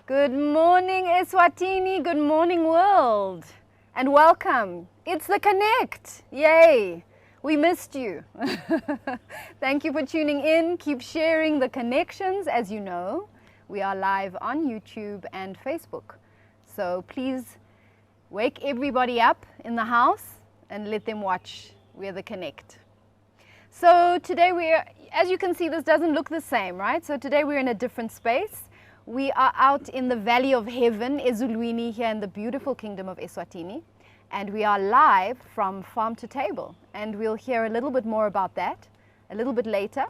Good morning, Eswatini. Good morning, world. And welcome. It's the Connect. Yay. We missed you. Thank you for tuning in. Keep sharing the connections. As you know, we are live on YouTube and Facebook. So please wake everybody up in the house and let them watch We're the Connect. So today as you can see, this doesn't look the same, right? So today we're in a different space. We are out in the Valley of Heaven, Ezulwini, here in the beautiful kingdom of Eswatini. And we are live from farm to table. And we'll hear a little bit more about that a little bit later.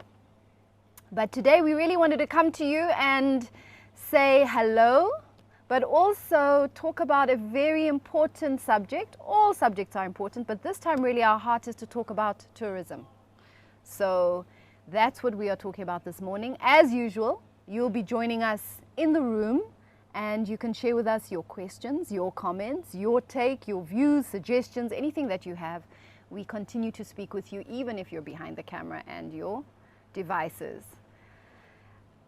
But today we really wanted to come to you and say hello, but also talk about a very important subject. All subjects are important, but this time really our heart is to talk about tourism. So that's what we are talking about this morning. As usual, you'll be joining us in the room and you can share with us your questions, your comments, your take, your views, suggestions, anything that you have. We continue to speak with you even if you're behind the camera and your devices.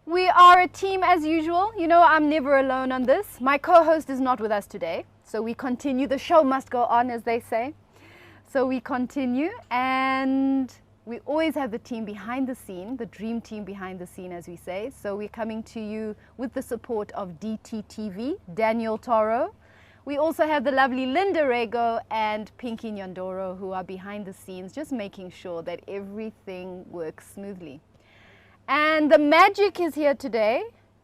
We are a team as usual. You know, I'm never alone on this. My co-host is not with us today, so we continue. The show must go on, as they say. So we continue, and we always have the team behind the scene, the dream team behind the scene, as we say. So we're coming to you with the support of DTtv, Daniel Toro. We also have the lovely Linda Rego and Pinky Nyandoro, who are behind the scenes, just making sure that everything works smoothly. And the magic is here today.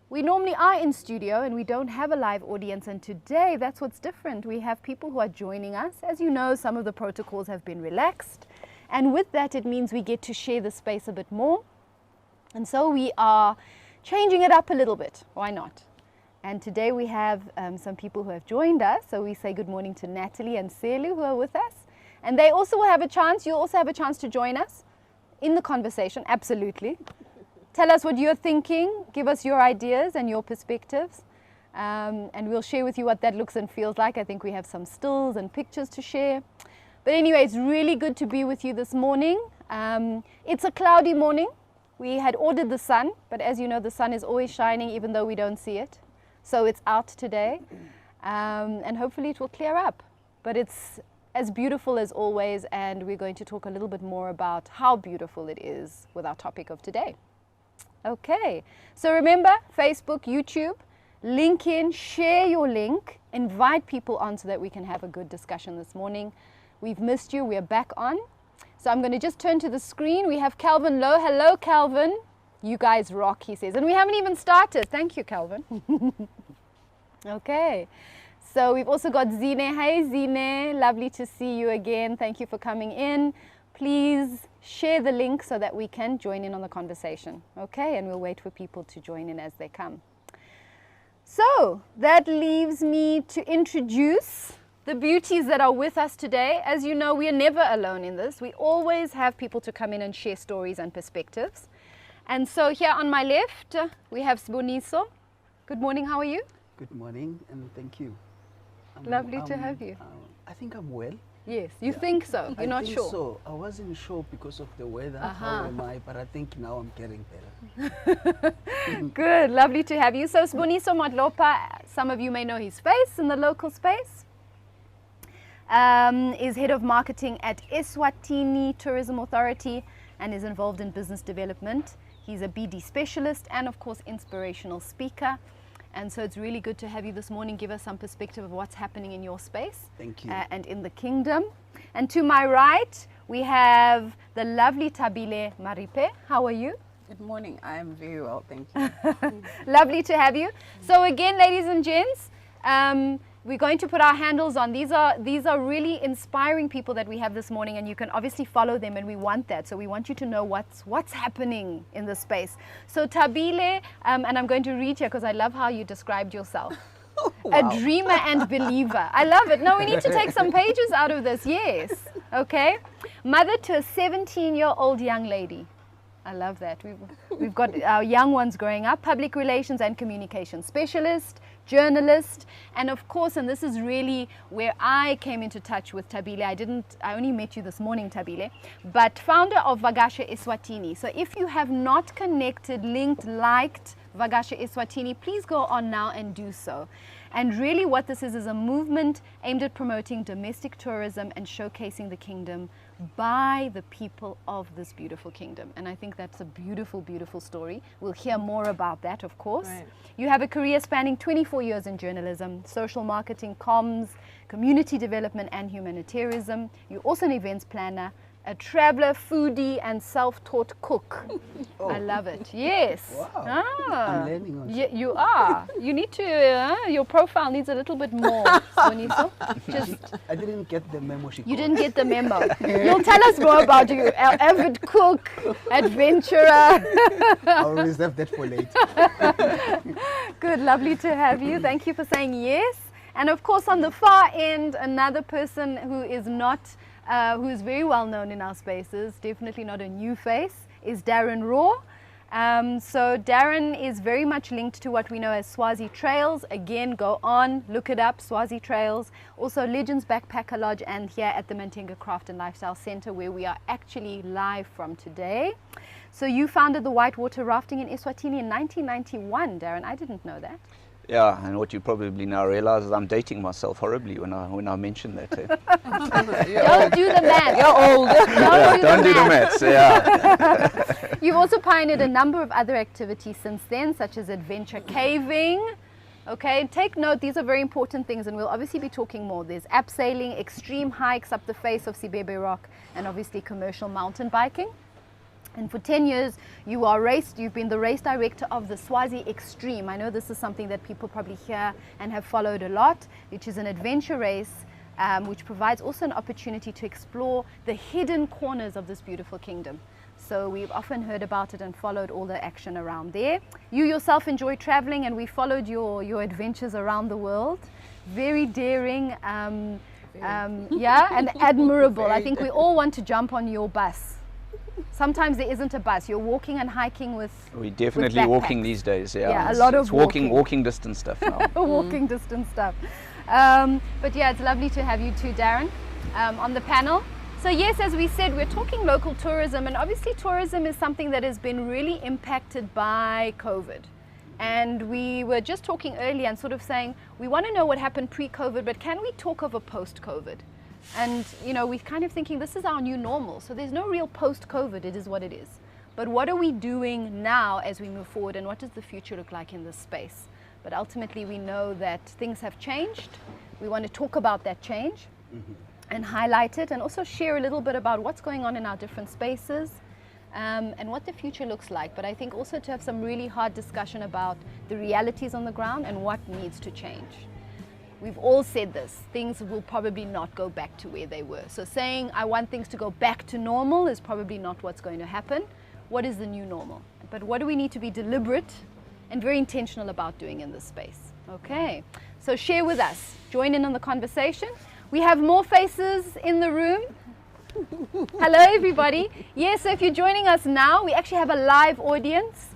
We normally are in studio and we don't have a live audience, and today that's what's different. We have people who are joining us. As you know, some of the protocols have been relaxed. And with that, it means we get to share the space a bit more. And so we are changing it up a little bit. Why not? And today we have some people who have joined us. So we say good morning to Natalie and Selu, who are with us. And they also will have a chance. You'll also have a chance to join us in the conversation. Absolutely. Tell us what you're thinking. Give us your ideas and your perspectives. And we'll share with you what that looks and feels like. I think we have some stills and pictures to share. But anyway, it's really good to be with you this morning. It's a cloudy morning. We had ordered the sun, but as you know, the sun is always shining even though we don't see it. So it's out today, and hopefully it will clear up. But it's as beautiful as always, and we're going to talk a little bit more about how beautiful it is with our topic of today. Okay, so remember, Facebook, YouTube, link in, share your link, invite people on so that we can have a good discussion this morning. We've missed you. We're back on. So I'm going to just turn to the screen. We have Calvin Lowe. Hello, Calvin. You guys rock, he says. And we haven't even started. Thank you, Calvin. Okay. So we've also got Zine. Hey, Zine. Lovely to see you again. Thank you for coming in. Please share the link so that we can join in on the conversation. Okay. And we'll wait for people to join in as they come. So that leaves me to introduce the beauties that are with us today. As you know, we are never alone in this. We always have people to come in and share stories and perspectives. And so here on my left, we have Siboniso. Good morning, how are you? Good morning, and thank you. Lovely to have you. I think I'm well. Yes, you think so? You're not sure? So. I wasn't sure because of the weather, how am I, but I think now I'm getting better. Good, lovely to have you. So Siboniso Madlopa, some of you may know his face in the local space. Is head of marketing at Eswatini Tourism Authority and is involved in business development. He's a BD specialist and of course inspirational speaker. And so it's really good to have you this morning. Give us some perspective of what's happening in your space. Thank you. And in the kingdom. And to my right, we have the lovely Thabile Maripe. How are you? Good morning. I am very well, thank you. Lovely to have you. So again, ladies and gents, we're going to put our handles on. These are really inspiring people that we have this morning, and you can obviously follow them, and we want that. So we want you to know what's happening in the space. So Thabile, and I'm going to read here because I love how you described yourself. Wow. A dreamer and believer. I love it. No, we need to take some pages out of this. Yes. Okay. Mother to a 17-year-old young lady. I love that. We've got our young ones growing up. Public relations and communication specialist, journalist, and of course, and this is really where I came into touch with Thabile. I only met you this morning, Thabile, but founder of Vakasha Eswatini. So if you have not connected, linked, liked, Vakasha Eswatini, please go on now and do so. And really what this is a movement aimed at promoting domestic tourism and showcasing the kingdom by the people of this beautiful kingdom. And I think that's a beautiful, beautiful story. We'll hear more about that, of course. Right. You have a career spanning 24 years in journalism, social marketing, comms, community development and humanitarianism. You're also an events planner, a traveler, foodie and self-taught cook. Oh. I love it. Yes. Wow. I'm learning on You are. You need to, your profile needs a little bit more, Siboniso. Just, I didn't get the memo she you called. didn't get the memo. You'll tell us more about you. Avid cook, adventurer. I'll reserve that for later. Good, lovely to have you. Thank you for saying yes. And of course, on the far end, another person who is not, who is very well known in our spaces, definitely not a new face, is Darron Raw. So Darron is very much linked to what we know as Swazi Trails. Again, go on, look it up, Swazi Trails. Also Legends Backpacker Lodge, and here at the Mantenga Craft and Lifestyle Center, where we are actually live from today. So you founded the whitewater rafting in Eswatini in 1991, Darron. I didn't know that. Yeah, and what you probably now realize is I'm dating myself horribly when I mention that. Don't do the math. You're old. Don't do the maths. Yeah. You've also pioneered a number of other activities since then, such as adventure caving. Okay, take note, these are very important things, and we'll obviously be talking more. There's abseiling, extreme hikes up the face of Sibebe Rock, and obviously commercial mountain biking. And for 10 years, you've been the race director of the Swazi Extreme. I know this is something that people probably hear and have followed a lot, which is an adventure race, which provides also an opportunity to explore the hidden corners of this beautiful kingdom. So we've often heard about it and followed all the action around there. You yourself enjoy traveling, and we followed your adventures around the world. Very daring, yeah, and admirable. I think we all want to jump on your bus. Sometimes there isn't a bus. You're walking and hiking with. We're definitely walking these days. Yeah, yeah, a lot of it's walking distance stuff now. Walking distance stuff. But yeah, it's lovely to have you too, Darron, on the panel. So yes, as we said, we're talking local tourism, and obviously tourism is something that has been really impacted by COVID. And we were just talking earlier and sort of saying, we want to know what happened pre-COVID, but can we talk of a post-COVID? And, you know, we're kind of thinking this is our new normal. So there's no real post-COVID, it is what it is. But what are we doing now as we move forward, and what does the future look like in this space? But ultimately we know that things have changed. We want to talk about that change and highlight it, and also share a little bit about what's going on in our different spaces and what the future looks like. But I think also to have some really hard discussion about the realities on the ground and what needs to change. We've all said this, things will probably not go back to where they were. So saying I want things to go back to normal is probably not what's going to happen. What is the new normal? But what do we need to be deliberate and very intentional about doing in this space? Okay, so share with us, join in on the conversation. We have more faces in the room. Hello everybody. Yes, so if you're joining us now, we actually have a live audience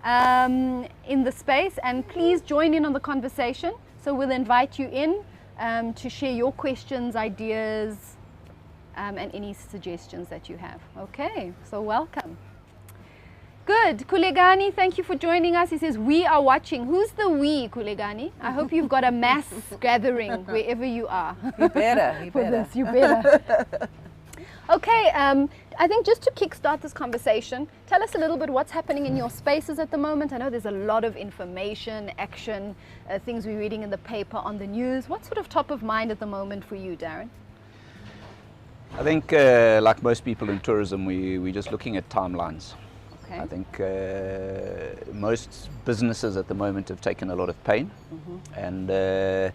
in the space, and please join in on the conversation. So we'll invite you in to share your questions, ideas, and any suggestions that you have. Okay, so welcome. Good. Kulegani, thank you for joining us. He says, we are watching. Who's the we, Kulegani? I hope you've got a mass gathering wherever you are. You better. For this, you better. Okay, I think just to kickstart this conversation, tell us a little bit what's happening in your spaces at the moment. I know there's a lot of information, action, things we're reading in the paper, on the news. What's sort of top of mind at the moment for you, Darron? I think, like most people in tourism, we're just looking at timelines. Okay. I think most businesses at the moment have taken a lot of pain, and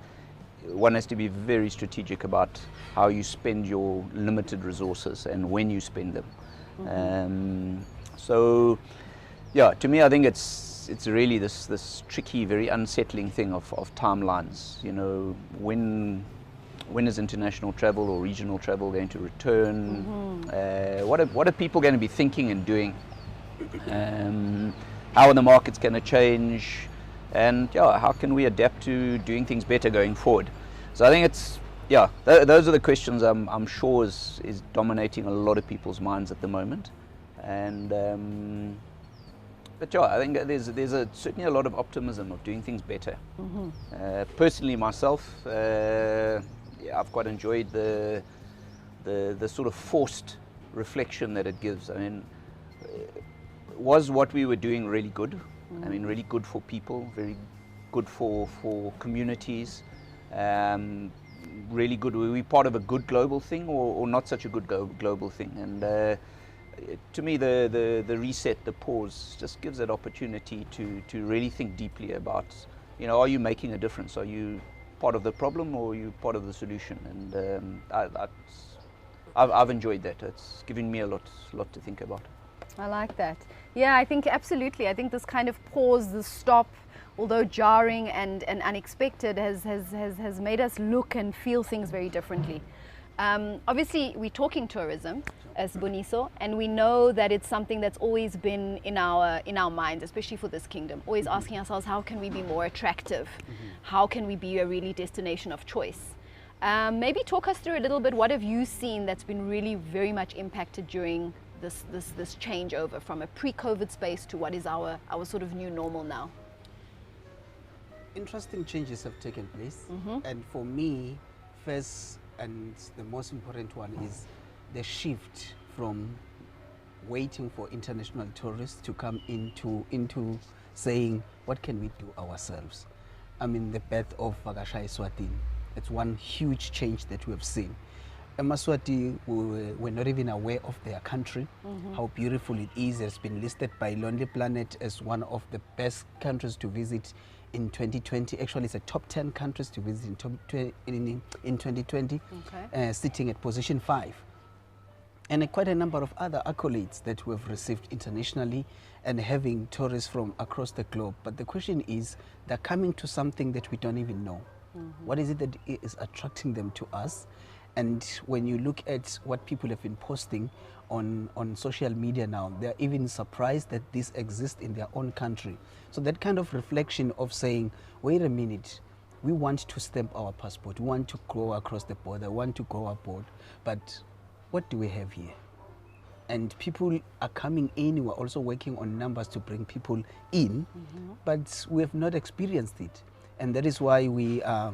one has to be very strategic about how you spend your limited resources and when you spend them. So, yeah, to me, I think it's really this tricky, very unsettling thing of timelines. You know, when is international travel or regional travel going to return? What are people going to be thinking and doing? How are the markets going to change? And yeah, how can we adapt to doing things better going forward? So I think it's, yeah, those are the questions I'm sure is dominating a lot of people's minds at the moment. And But yeah, I think there's certainly a lot of optimism of doing things better. Personally, myself, yeah, I've quite enjoyed the sort of forced reflection that it gives. I mean, was what we were doing really good? I mean, really good for people, very good for communities. Really good. Were we part of a good global thing, or not such a good global thing? And to me, the reset, the pause, just gives that opportunity to really think deeply about, you know, are you making a difference? Are you part of the problem, or are you part of the solution? And I've enjoyed that. It's given me a lot to think about. I like that. Yeah, I think absolutely. I think this kind of pause, this stop, although jarring and unexpected, has made us look and feel things very differently. Obviously, we're talking tourism as Siboniso, and we know that it's something that's always been in our minds, especially for this kingdom. Always asking ourselves, how can we be more attractive? How can we be a really destination of choice? Maybe talk us through a little bit. What have you seen that's been really very much impacted during this changeover from a pre-COVID space to what is our sort of new normal now? Interesting changes have taken place, and for me, first and the most important one is the shift from waiting for international tourists to come into saying, what can we do ourselves? I mean, the birth of Vakasha Eswatini, it's one huge change that we have seen. Emaswati were not even aware of their country, how beautiful it is. It's been listed by Lonely Planet as one of the best countries to visit in 2020. Actually, it's a top 10 countries to visit in 2020, sitting at position 5. And quite a number of other accolades that we have received internationally and having tourists from across the globe. But the question is, they're coming to something that we don't even know. What is it that is attracting them to us? And when you look at what people have been posting on social media now, they're even surprised that this exists in their own country. So that kind of reflection of saying, wait a minute, we want to stamp our passport, we want to go across the border, we want to go abroad, but what do we have here? And people are coming in, we're also working on numbers to bring people in, but we have not experienced it. And that is why we are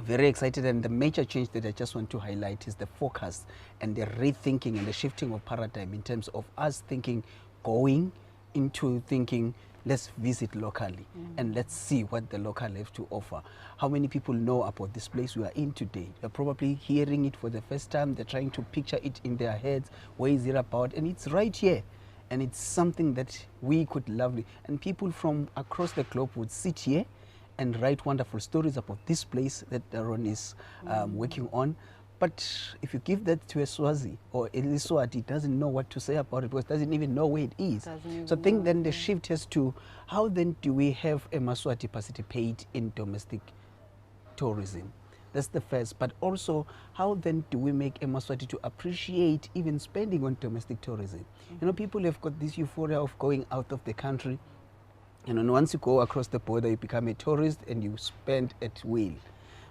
very excited, and the major change that I just want to highlight is the focus and the rethinking and the shifting of paradigm in terms of us thinking, going into thinking, let's visit locally and let's see what the local have to offer. How many people know about this place we are in today? They're probably hearing it for the first time. They're trying to picture it in their heads. Where is it about? And it's right here. And it's something that we could lovely, and people from across the globe would sit here and write wonderful stories about this place that Darron is working on. But if you give that to a Swazi or a Liswati, doesn't know what to say about it because doesn't even know where it is. So I think then the shift has to, how then do we have a Maswati participate in domestic tourism? That's the first. But also, how then do we make a Maswati to appreciate even spending on domestic tourism? You know, people have got this euphoria of going out of the country. And then once you go across the border, you become a tourist and you spend at will.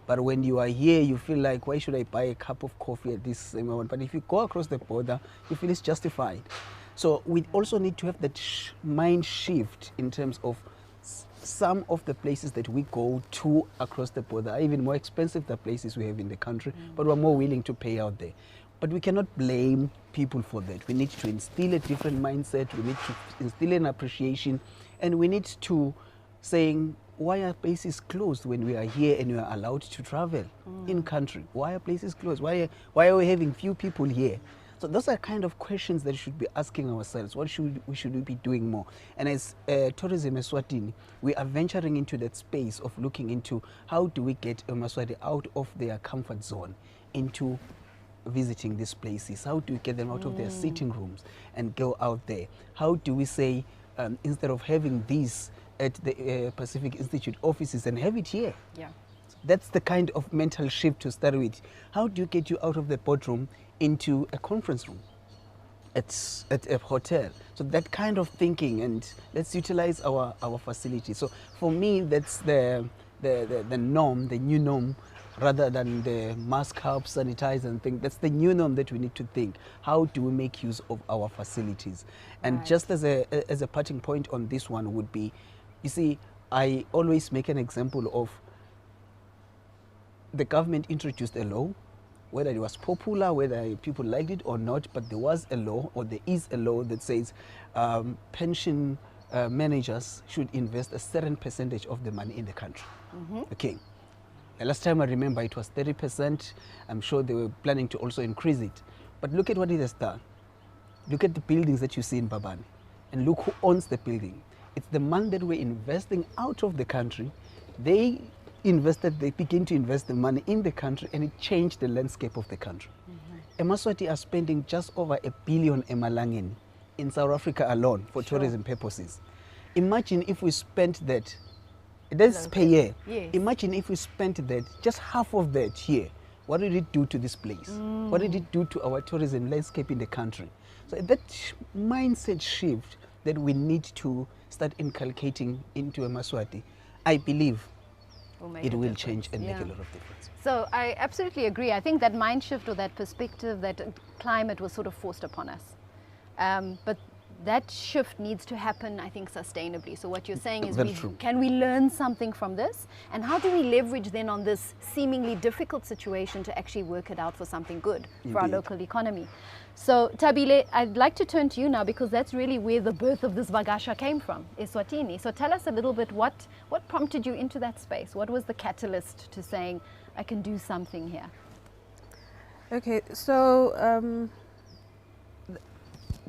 But when you are here, you feel like, why should I buy a cup of coffee at this moment? But if you go across the border, you feel it's justified. So we also need to have that mind shift in terms of some of the places that we go to across the border are even more expensive than places we have in the country, but we're more willing to pay out there. But we cannot blame people for that. We need to instill a different mindset. We need to instill an appreciation. And we need to saying, why are places closed when we are here and we are allowed to travel in country? Why are places closed? Why are we having few people here? So those are kind of questions that we should be asking ourselves. What should we be doing more? And as Tourism Eswatini, we are venturing into that space of looking into how do we get Maswati out of their comfort zone into visiting these places? How do we get them out of their sitting rooms and go out there? How do we say, instead of having these at the Pacific Institute offices and have it here? Yeah. That's the kind of mental shift to start with. How do you get you out of the boardroom into a conference room at a hotel? So that kind of thinking, and let's utilize our facility. So for me, that's the norm, the new norm rather than the mask help, sanitize and thing. That's the new norm that we need to think. How do we make use of our facilities? And Right. just as a parting point on this one would be, you see, I always make an example of the government introduced a law, whether it was popular, whether people liked it or not, but there was a law, or there is a law that says pension managers should invest a certain percentage of the money in the country. Okay. The last time I remember it was 30%. I'm sure they were planning to also increase it. But look at what it has done. Look at the buildings that you see in Babani, and look who owns the building. It's the money that we're investing out of the country. They begin to invest the money in the country, and it changed the landscape of the country. Emaswati are spending just over R1 billion emalangeni in South Africa alone for tourism purposes. Imagine if we spent that, that's per year. Yes. Imagine if we spent that, just half of that here. What did it do to this place? What did it do to our tourism landscape in the country? So that mindset shift that we need to start inculcating into Emaswati, I believe it will change and make a lot of difference. So I absolutely agree. I think that mind shift or that perspective, that climate was sort of forced upon us. But that shift needs to happen, I think, sustainably. So what you're saying is, can we learn something from this? And how do we leverage then on this seemingly difficult situation to actually work it out for something good for our local economy? So Thabile, I'd like to turn to you now, because that's really where the birth of this Vagasha came from, Eswatini. So tell us a little bit, what prompted you into that space? What was the catalyst to saying, I can do something here? Okay, so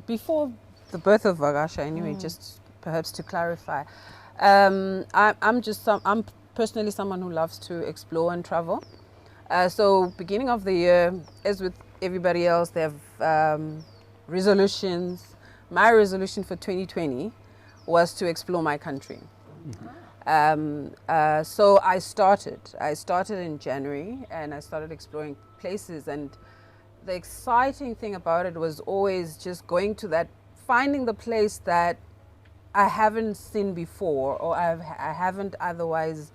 before the birth of Vagasha, anyway, just perhaps to clarify, I'm personally someone who loves to explore and travel. So beginning of the year, as with everybody else, they have resolutions. My resolution for 2020 was to explore my country. So I started in January, and I started exploring places, and the exciting thing about it was always just going to that, finding the place that I haven't seen before, or I haven't otherwise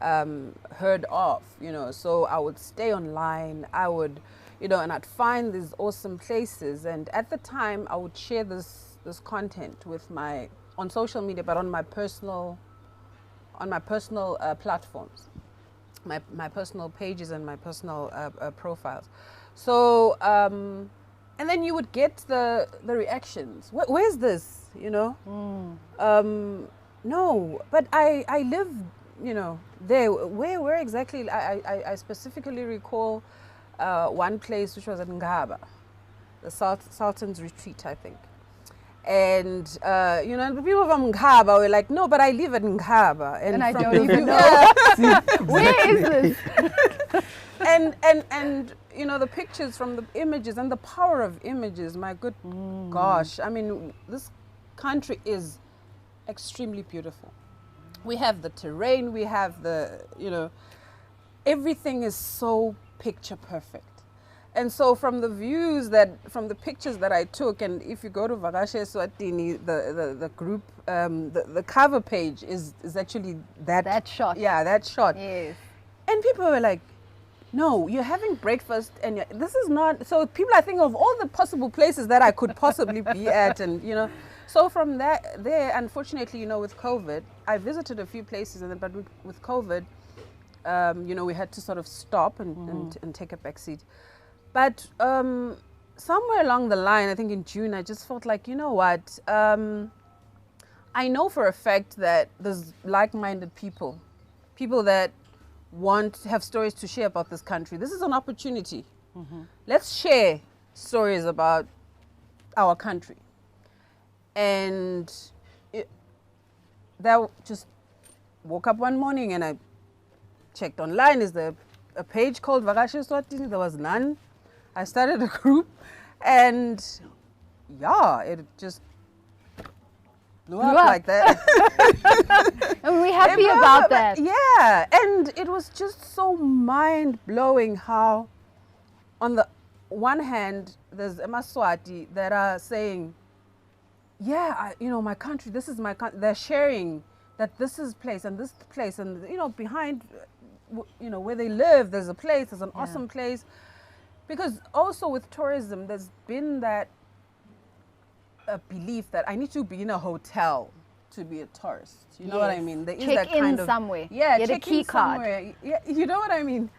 heard of, you know. So I would stay online, I would, you know, and I'd find these awesome places, and at the time I would share this content with on social media, but on my personal platforms, my personal pages and my personal profiles. So and then you would get the reactions. Where's this? You know? No, but I live, you know, there. Where exactly? I specifically recall one place which was at Ngaba, the Sultan's Retreat, I think. And you know, the people from Ngaba were like, no, but I live at Ngaba, and I don't even know. Where is this? and you know, the pictures from the images and the power of images, my good gosh, I mean, this country is extremely beautiful. We have the terrain, we have the, you know, everything is so picture perfect. And so from the views from the pictures that I took, and if you go to Vagasha Eswatini, the group, the cover page is actually that shot. Yeah, that shot. Yes. And people were like, no, you're having breakfast, and this is not, so people are thinking of all the possible places that I could possibly be at, and, you know, so from there, unfortunately, you know, with COVID, I visited a few places, but with COVID, you know, we had to sort of stop and take a back seat. But somewhere along the line, I think in June, I just felt like, you know what, I know for a fact that there's like-minded people that have stories to share about this country. This is an opportunity. Let's share stories about our country. And that just woke up one morning and I checked online. Is there a page called Vagasha Eswatini? There was none. I started a group, and yeah, it just blew up like that. And we're happy about that. Yeah, and it was just so mind-blowing how, on the one hand, there's Emaswati that are saying, yeah, you know, my country, this is my country. They're sharing that this is place and this place, and, you know, behind you know, where they live, there's a place, there's an awesome place. Because also with tourism, there's been that belief that I need to be in a hotel to be a tourist. You know what I mean? There is check that in kind of somewhere. Yeah, get a check key in card. somewhere. Yeah, you know what I mean?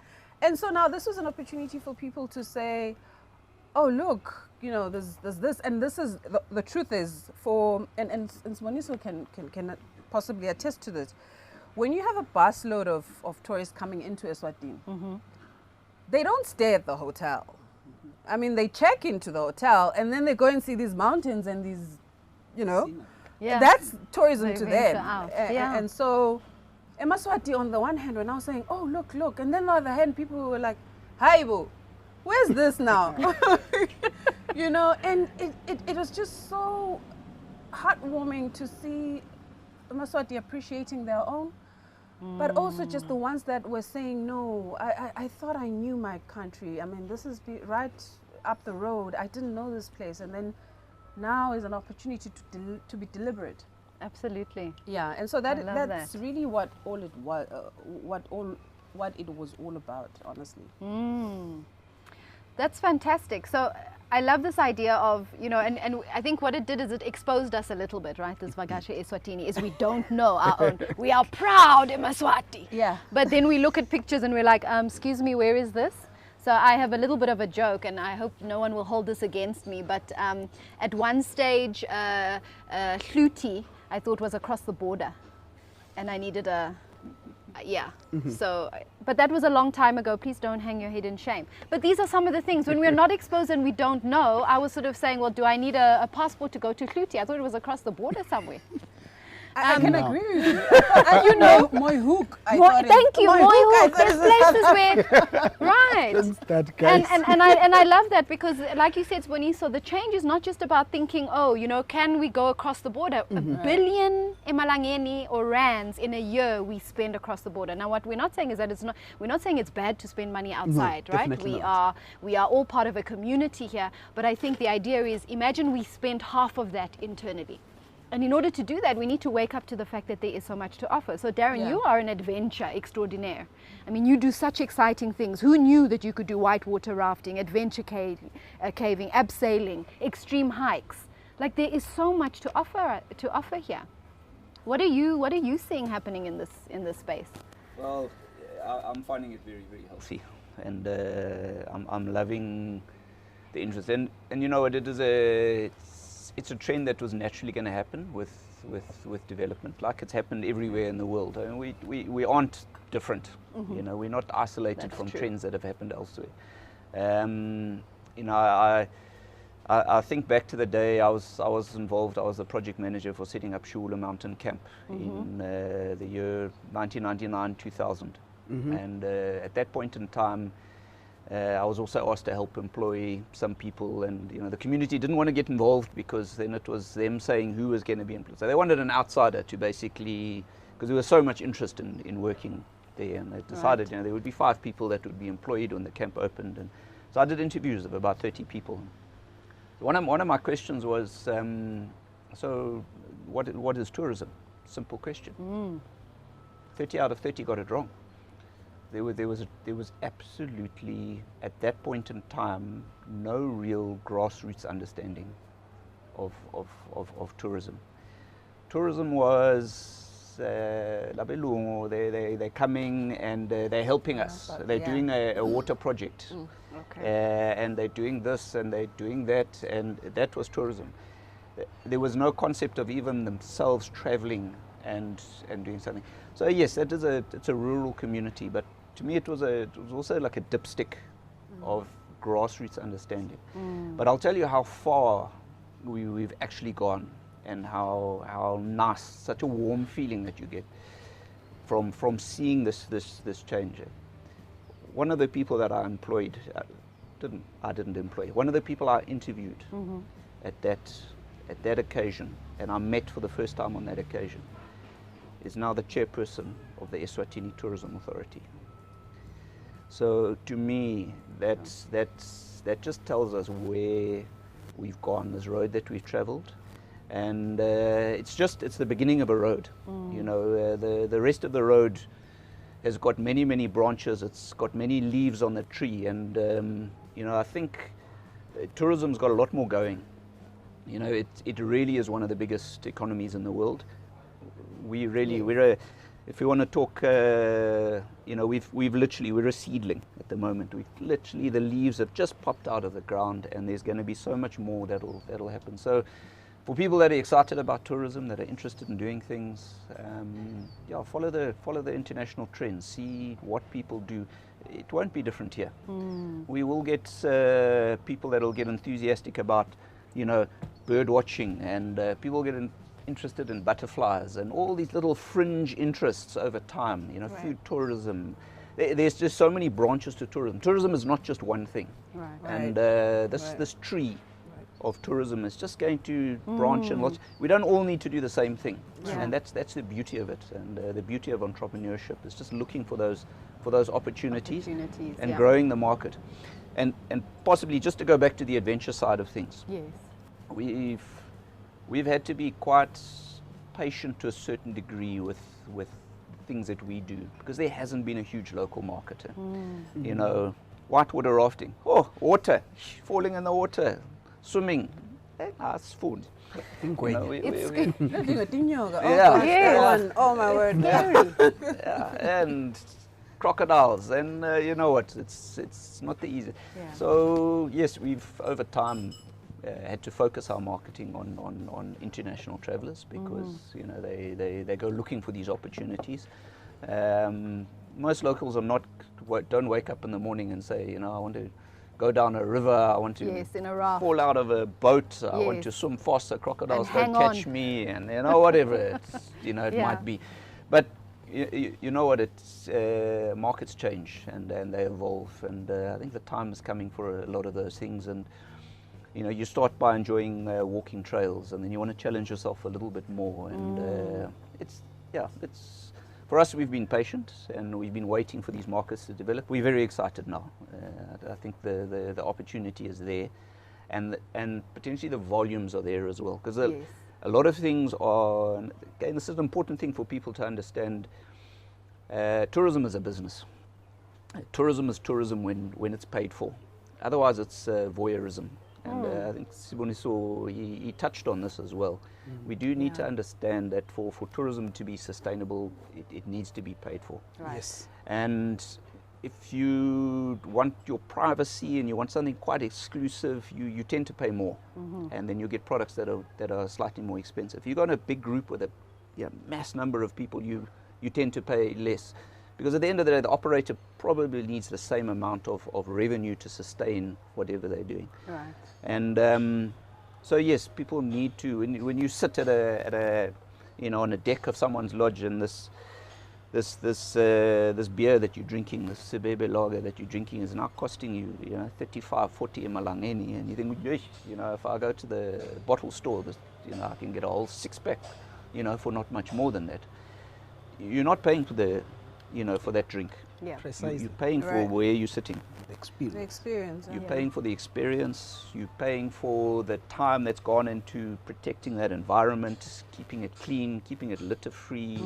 And so now this was an opportunity for people to say, oh, look, you know, there's this, and this is, the truth is, and Siboniso can possibly attest to this, when you have a busload of tourists coming into Eswatini, they don't stay at the hotel. I mean, they check into the hotel, and then they go and see these mountains and these, you know, that's tourism They to venture them. out. And so, Emaswati, on the one hand, when I was saying, oh, look, and then on the other hand, people were like, hi, boo, where's this now? You know, and it was just so heartwarming to see Emaswati appreciating their own, but also just the ones that were saying, no, I thought I knew my country. I mean, this is right up the road. I didn't know this place. And then now is an opportunity to be deliberate. Absolutely. Yeah, and so that's that. really what all it was, what it was all about, honestly. That's fantastic. So I love this idea of, you know, and I think what it did is it exposed us a little bit, right? This Vakashe Eswatini is we don't know our own. We are proud Emaswati. Yeah. But then we look at pictures and we're like, excuse me, where is this? So I have a little bit of a joke, and I hope no one will hold this against me. But at one stage, Hluti, I thought was across the border, and I needed a, So, but that was a long time ago. Please don't hang your head in shame. But these are some of the things when we're not exposed and we don't know. I was sort of saying, well, do I need a passport to go to Hluti? I thought it was across the border somewhere. I can agree with you. You know, Moy Hook. Thank you, Moy Hook. There's places where, right? And I love that because, like you said, Siboniso, the change is not just about thinking, oh, you know, can we go across the border? A billion emalangeni or rands in a year we spend across the border. Now, what we're not saying is that it's not. We're not saying it's bad to spend money outside, right? We are all part of a community here. But I think the idea is, imagine we spend half of that internally. And in order to do that, we need to wake up to the fact that there is so much to offer. So, Darron, you are an adventure extraordinaire. I mean, you do such exciting things. Who knew that you could do whitewater rafting, adventure caving, abseiling, extreme hikes? Like, there is so much to offer here. What are you seeing happening in this space? Well, I'm finding it very, very healthy, and I'm loving the interest. And you know what, it's a trend that was naturally going to happen with development, like it's happened everywhere in the world. I mean, we aren't different. You know, we're not isolated from trends that have happened elsewhere. You know, I think back to the day I was involved. I was the project manager for setting up Shula Mountain Camp in the year 1999-2000, and at that point in time, I was also asked to help employ some people, and you know, the community didn't want to get involved because then it was them saying who was going to be employed. So they wanted an outsider to basically, because there was so much interest in working there, and they decided you know, there would be 5 people that would be employed when the camp opened. And so I did interviews of about 30 people. One of my questions was, so what is tourism? Simple question. 30 out of 30 got it wrong. There was absolutely, at that point in time, no real grassroots understanding of tourism. Tourism was labelungu. They're coming and they're helping us. They're doing a water project, and they're doing this and they're doing that, and that was tourism. There was no concept of even themselves traveling and doing something. So yes, it's a rural community, but to me, it was also like a dipstick of grassroots understanding. But I'll tell you how far we've actually gone, and how nice, such a warm feeling that you get from seeing this change. One of the people that I employed, I didn't employ. One of the people I interviewed at that occasion, and I met for the first time on that occasion, is now the chairperson of the Eswatini Tourism Authority. So to me, that just tells us where we've gone, this road that we've traveled, and it's the beginning of a road. You know, the rest of the road has got many, many branches. It's got many leaves on the tree, and you know, I think tourism's got a lot more going. You know, it really is one of the biggest economies in the world. We really, if we want to talk, you know, we're a seedling at the moment. The leaves have just popped out of the ground, and there's going to be so much more that'll happen. So, for people that are excited about tourism, that are interested in doing things, yeah, follow the international trends. See what people do. It won't be different here. We will get people that'll get enthusiastic about, you know, bird watching, and people get interested in butterflies and all these little fringe interests over time. You know, food tourism. There's just so many branches to tourism. Tourism is not just one thing. And this tree of tourism is just going to branch and lots. We don't all need to do the same thing, and that's the beauty of it. And the beauty of entrepreneurship is just looking for those opportunities and growing the market, and possibly just to go back to the adventure side of things. Yes, we've had to be quite patient to a certain degree with things that we do, because there hasn't been a huge local market. You know, whitewater rafting, water, falling in the water, swimming, nice food. Oh my word! And crocodiles, and you know what? It's not the easy. So yes, we've over time had to focus our marketing on international travelers, because you know they go looking for these opportunities. Most locals don't wake up in the morning and say, you know, I want to go down a river, I want to fall out of a boat, I want to swim fast so crocodiles don't catch me, and you know, whatever it might be. But you know what, it's markets change and they evolve, and I think the time is coming for a lot of those things. And you know, you start by enjoying walking trails, and then you want to challenge yourself a little bit more. And it's for us, we've been patient and we've been waiting for these markets to develop. We're very excited now. I think the opportunity is there, and potentially the volumes are there as well, because a lot of things are, again, this is an important thing for people to understand. Tourism is a business. Tourism is tourism when it's paid for. Otherwise, it's voyeurism. And I think Siboniso, he touched on this as well. We do need to understand that for tourism to be sustainable, it needs to be paid for. Yes. And if you want your privacy and you want something quite exclusive, you tend to pay more. And then you get products that are slightly more expensive. If you've got a big group with a mass number of people, you tend to pay less. Because at the end of the day, the operator probably needs the same amount of revenue to sustain whatever they're doing. right. And so yes, people need to. When you sit at a on a deck of someone's lodge, and this beer that you're drinking, this Thabile lager that you're drinking, is now costing you 35, 40 emalangeni, and you think, if I go to the bottle store, I can get a whole 6-pack, for not much more than that. You're not paying for for that drink. Yeah. Precisely. You're paying for where you're sitting. The experience. The experience. You're paying for the experience. You're paying for the time that's gone into protecting that environment, keeping it clean, keeping it litter-free,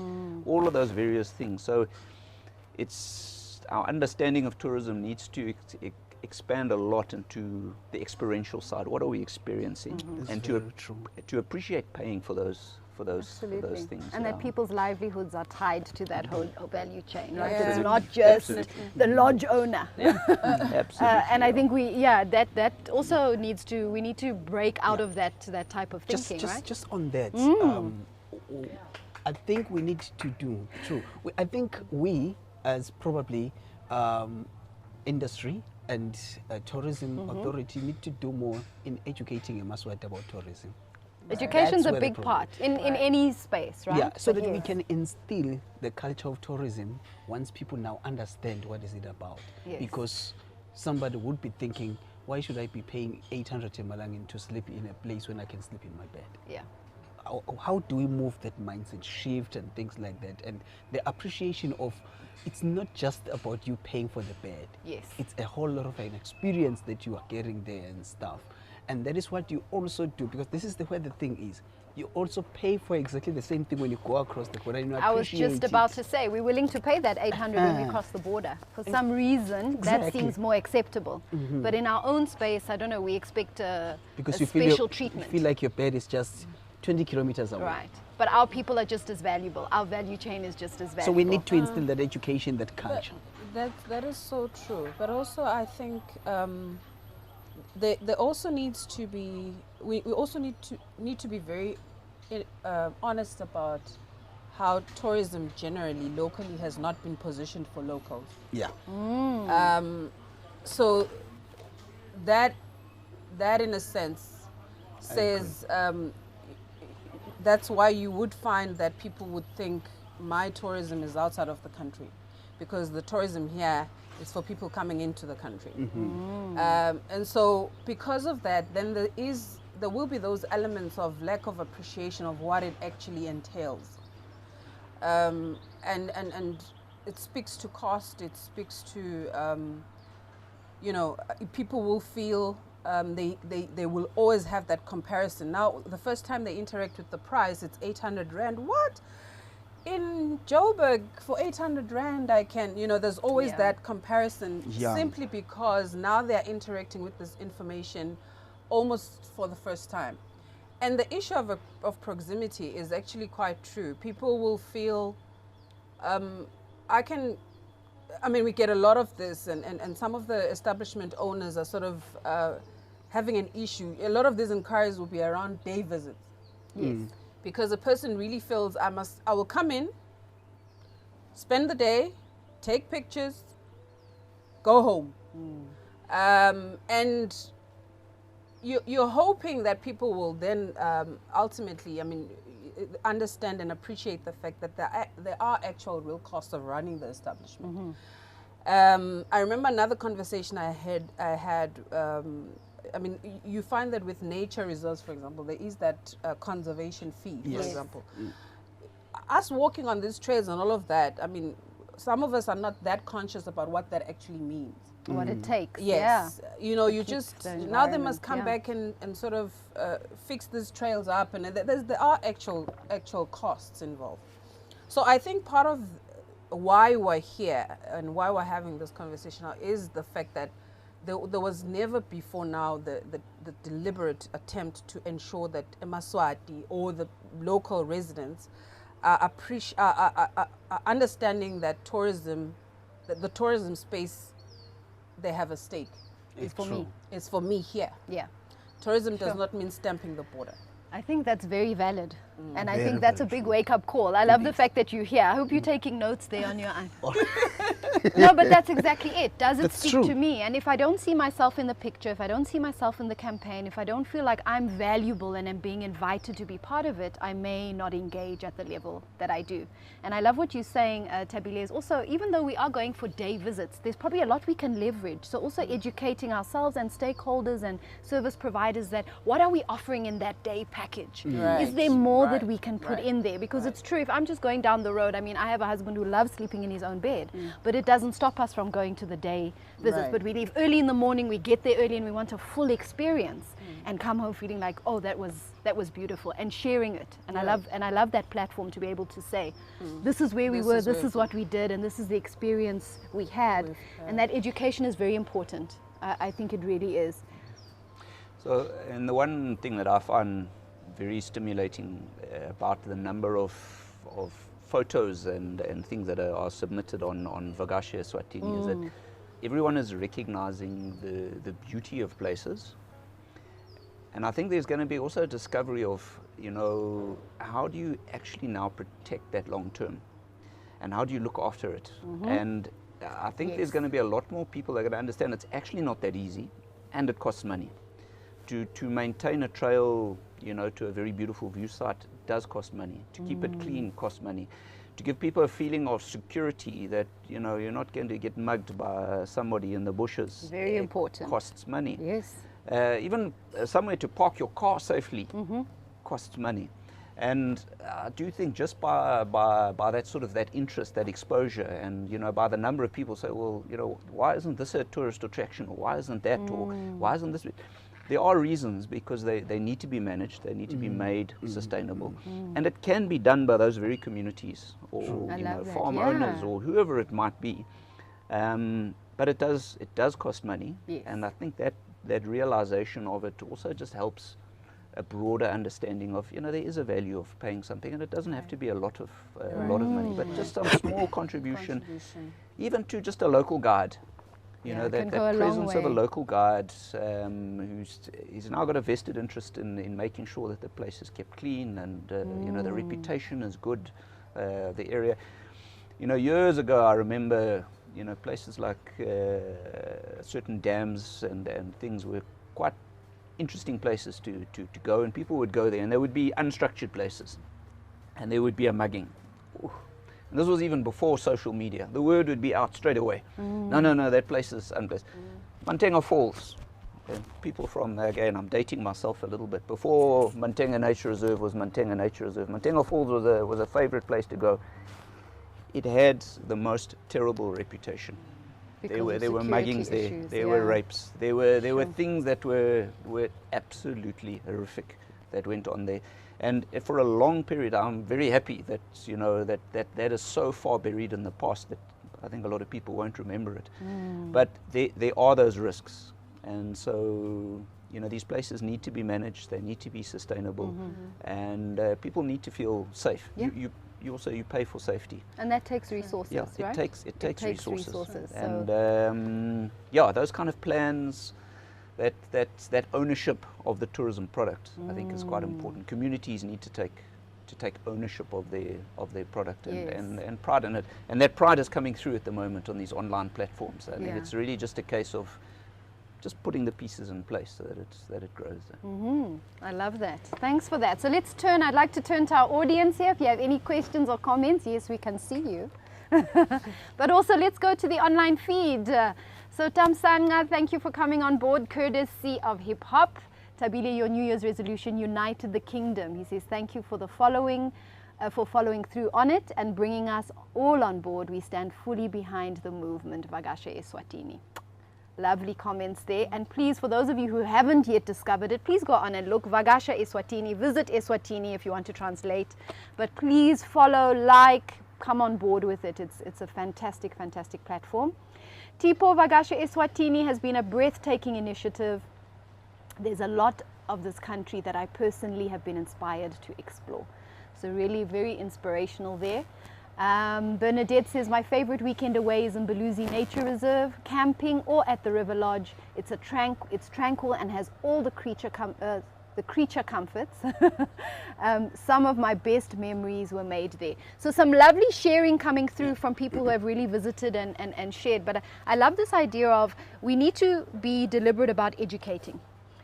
all of those various things. So it's our understanding of tourism needs to expand a lot into the experiential side. What are we experiencing? And to appreciate paying for those things. And that people's livelihoods are tied to that whole value chain, right? Yeah. It's not just the lodge owner. Absolutely. And I think that also we need to break out of that type of thinking, right? Just on that, I think we need to do, I think we as probably industry and tourism authority need to do more in educating Amaswati about tourism. Education's a big part in any space, right? Yeah, so that we can instill the culture of tourism once people now understand what is it about. Yes. Because somebody would be thinking, why should I be paying 800 emalangeni to sleep in a place when I can sleep in my bed? Yeah. How do we move that mindset shift and things like that? And the appreciation of, it's not just about you paying for the bed. Yes. It's a whole lot of an experience that you are getting there and stuff. And that is what you also do, because this is where the thing is. you also pay for exactly the same thing when you go across the border. I was just about to say, we're willing to pay that 800 when we cross the border. For some reason, that seems more acceptable. But in our own space, I don't know, we expect a special treatment. You feel like your bed is just 20 kilometers away. Right. But our people are just as valuable. Our value chain is just as valuable. So we need to instill that education, that culture. That is so true. But also, I think there also needs to be. We also need to be very honest about how tourism generally locally has not been positioned for locals. Yeah. So that in a sense says that's why you would find that people would think my tourism is outside of the country, because the tourism here is for people coming into the country. And so because of that, then there will be those elements of lack of appreciation of what it actually entails. And it speaks to cost, it speaks to, people will feel they will always have that comparison. Now, the first time they interact with the price, it's 800 Rand. What? In Joburg, for 800 Rand, I can, there's always that comparison, simply because now they're interacting with this information almost for the first time. And the issue of proximity is actually quite true. People will feel, we get a lot of this, and some of the establishment owners are sort of having an issue. A lot of these inquiries will be around day visits. Yes. Because a person really feels, I will come in, spend the day, take pictures, go home. And you're hoping that people will then ultimately, understand and appreciate the fact that there are actual real costs of running the establishment. I remember another conversation I had. You find that with nature reserves, for example, there is that conservation fee, for example. Us walking on these trails and all of that, some of us are not that conscious about what that actually means. What it takes. Yes. Yeah. You just, now they must come back and sort of fix these trails up, and there are actual costs involved. So I think part of why we're here and why we're having this conversation now is the fact that there was never before now the deliberate attempt to ensure that Emaswati or the local residents are understanding that the tourism space, they have a stake. It's for me. It's for me here. Yeah. Tourism does not mean stamping the border. I think that's very valid. And I think that's a big wake-up call. I love the fact that you're here. I hope you're taking notes there on your own. No, but that's exactly it. Does it speak to me? And if I don't see myself in the picture, if I don't see myself in the campaign, if I don't feel like I'm valuable and am being invited to be part of it, I may not engage at the level that I do. And I love what you're saying, Thabile, is also, even though we are going for day visits, there's probably a lot we can leverage. So also educating ourselves and stakeholders and service providers that what are we offering in that day package? Is there more that we can put in there? Because it's true, if I'm just going down the road, I have a husband who loves sleeping in his own bed, but it doesn't stop us from going to the day visits. But we leave early in the morning, we get there early, and we want a full experience and come home feeling like, oh, that was beautiful, and sharing it. And I love that platform to be able to say, this is where we were, this is what we did, and this is the experience we had. And that education is very important. I think it really is. So, and the one thing that I find very stimulating about the number of photos and things that are submitted on Vagashe Eswatini is that everyone is recognizing the beauty of places. And I think there's going to be also a discovery of, how do you actually now protect that long term? And how do you look after it? And I think there's going to be a lot more people that are going to understand it's actually not that easy, and it costs money. To maintain a trail, to a very beautiful view site does cost money. To keep it clean costs money. To give people a feeling of security that, you're not going to get mugged by somebody in the bushes. Very important. Costs money. Yes. Even somewhere to park your car safely costs money. And I do think just by that sort of that interest, that exposure, and by the number of people say, well, why isn't this a tourist attraction, or why isn't that, or why isn't this? there are reasons, because they need to be managed, they need to be made sustainable. And it can be done by those very communities, or farm owners, or whoever it might be. But it does cost money, and I think that realization of it also just helps a broader understanding of, there is a value of paying something, and it doesn't have to be a lot of money, but just some small contribution, even to just a local guide. That presence of a local guide he's now got a vested interest in making sure that the place is kept clean, and the reputation is good, the area. Years ago I remember, places like certain dams and things were quite interesting places to go, and people would go there, and there would be unstructured places, and there would be a mugging. Ooh. And this was even before social media. The word would be out straight away. No, that place is unblessed. Mantenga Falls. And people from there, again, I'm dating myself a little bit. Before Mantenga Nature Reserve was Mantenga Nature Reserve, Mantenga Falls was a favorite place to go. It had the most terrible reputation. There were muggings there. There were rapes. There were things that were absolutely horrific that went on there. And for a long period, I'm very happy that that is so far buried in the past that I think a lot of people won't remember it. But there are those risks, and so these places need to be managed. They need to be sustainable, and people need to feel safe. You pay for safety, and that takes resources, right? It takes resources. And so those kind of plans. That ownership of the tourism product, I think, is quite important. Communities need to take ownership of their product and pride in it, and that pride is coming through at the moment on these online platforms. I think it's really just a case of just putting the pieces in place so that it grows. I love that. Thanks for that. So I'd like to turn to our audience here. If you have any questions or comments, yes, we can see you. But also let's go to the online feed. So Tamsanga, thank you for coming on board, courtesy of Hip Hop. Thabile, your New Year's resolution united the kingdom. He says, thank you for following through on it and bringing us all on board. We stand fully behind the movement, Vakasha Eswatini. Lovely comments there. And please, for those of you who haven't yet discovered it, please go on and look, Vakasha Eswatini. Visit Eswatini if you want to translate. But please follow, come on board with it. It's a fantastic, fantastic platform. Tipo Vakasha Eswatini has been a breathtaking initiative. There's a lot of this country that I personally have been inspired to explore. So really very inspirational there. Bernadette says, my favorite weekend away is in Belusi Nature Reserve, camping or at the River Lodge. It's tranquil and has all the creature comforts. Some of my best memories were made there. So some lovely sharing coming through from people who have really visited and shared. But I love this idea of we need to be deliberate about educating.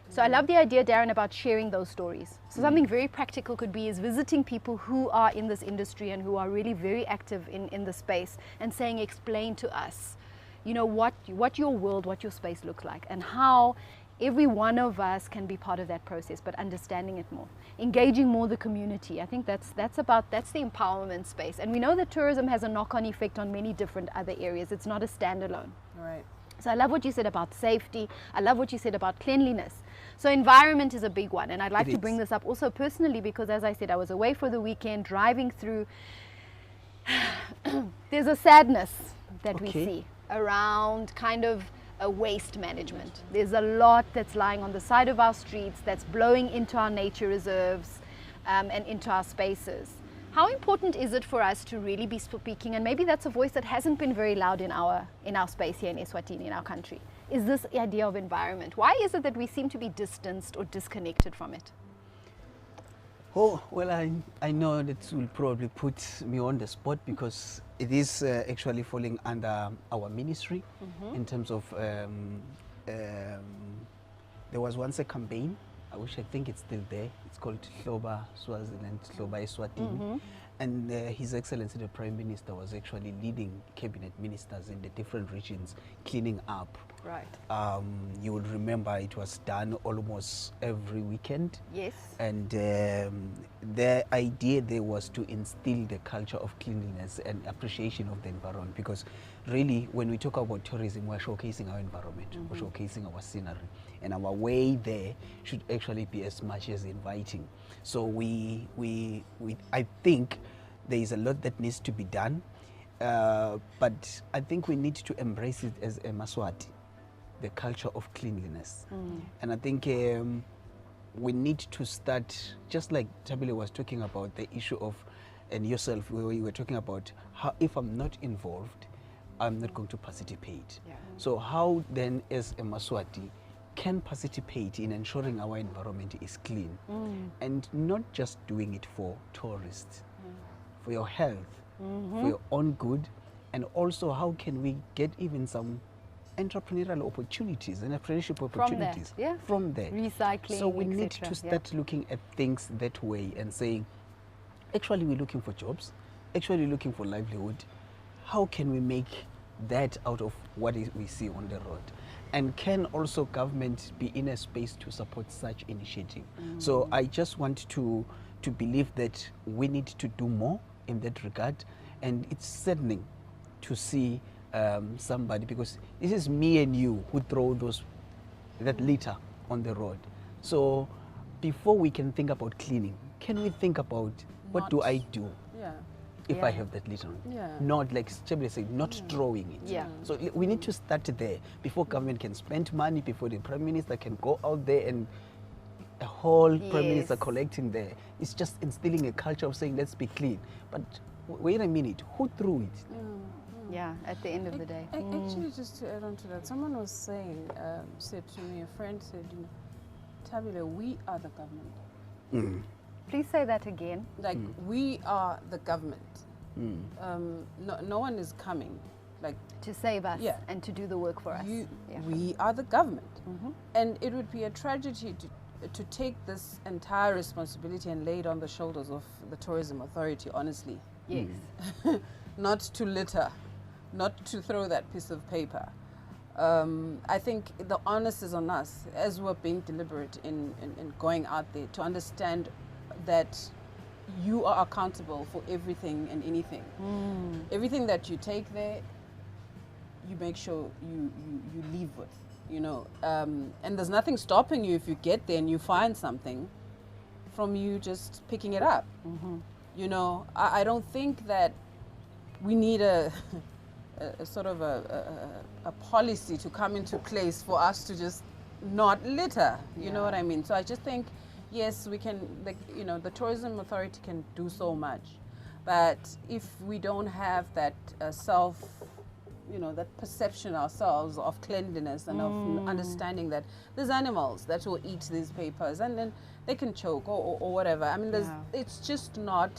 So I love the idea, Darron, about sharing those stories. So something very practical could be is visiting people who are in this industry and who are really very active in the space and saying, explain to us, what your world, what your space looks like, and how every one of us can be part of that process, but understanding it more, engaging more the community. I think that's the empowerment space. And we know that tourism has a knock-on effect on many different other areas. It's not a standalone. Right. So I love what you said about safety. I love what you said about cleanliness. So environment is a big one. And I'd like to bring this up also personally because, as I said, I was away for the weekend, driving through. There's a sadness that we see around kind of waste management. There's a lot that's lying on the side of our streets that's blowing into our nature reserves and into our spaces. How important is it for us to really be speaking, and maybe that's a voice that hasn't been very loud in our space here in Eswatini, in our country, is this idea of environment? Why is it that we seem to be distanced or disconnected from it? Oh, well, I know that will probably put me on the spot because it is actually falling under our ministry in terms of, there was once a campaign, I think it's still there, it's called Hloba Swaziland, Hloba Eswatini. And His Excellency the Prime Minister was actually leading cabinet ministers in the different regions cleaning up. Right. You would remember it was done almost every weekend. Yes. And the idea there was to instill the culture of cleanliness and appreciation of the environment, because really when we talk about tourism, we're showcasing our environment, we're showcasing our scenery, and our way there should actually be as much as inviting. So I think there is a lot that needs to be done, but I think we need to embrace it as a Maswati, the culture of cleanliness. And I think we need to start, just like Thabile was talking about the issue of, and yourself, where you were talking about how if I'm not involved, I'm not going to participate. Yeah. So how then as a Maswati can participate in ensuring our environment is clean, and not just doing it for tourists, for your health, for your own good, and also how can we get even some entrepreneurial opportunities and entrepreneurship opportunities from there. Recycling, so we need etc. to start looking at things that way and saying, actually we're looking for jobs, actually looking for livelihood. How can we make that out of what we see on the road? And can also government be in a space to support such initiative? So I just want to believe that we need to do more in that regard, and it's saddening to see somebody, because this is me and you who throw that litter on the road. So before we can think about cleaning, can we think about what do I do if I have that litter on? Not like Thabile said, not throwing it. So we need to start there before government can spend money, before the Prime Minister can go out there and a whole Prime Minister collecting there. It's just instilling a culture of saying, let's be clean. But wait a minute, who threw it? Yeah, at the end of the day. Actually, just to add on to that, someone was saying, said to me, a friend said, you know, Thabile, we are the government. Please say that again. Like, we are the government. No one is coming, like, to save us and to do the work for us. We are the government. And it would be a tragedy to take this entire responsibility and lay it on the shoulders of the tourism authority, honestly. Yes. Not to litter, not to throw that piece of paper. I think the onus is on us, as we're being deliberate in going out there, to understand that you are accountable for everything and anything. Everything that you take there, you make sure you leave with, you know. And there's nothing stopping you if you get there and you find something from you just picking it up. You know, I don't think that we need a sort of a policy to come into place for us to just not litter. You know what I mean? So I just think, yes, we can, like, you know, the tourism authority can do so much, but if we don't have that you know, that perception ourselves of cleanliness and of understanding that there's animals that will eat these papers and then they can choke or whatever. I mean, it's just not,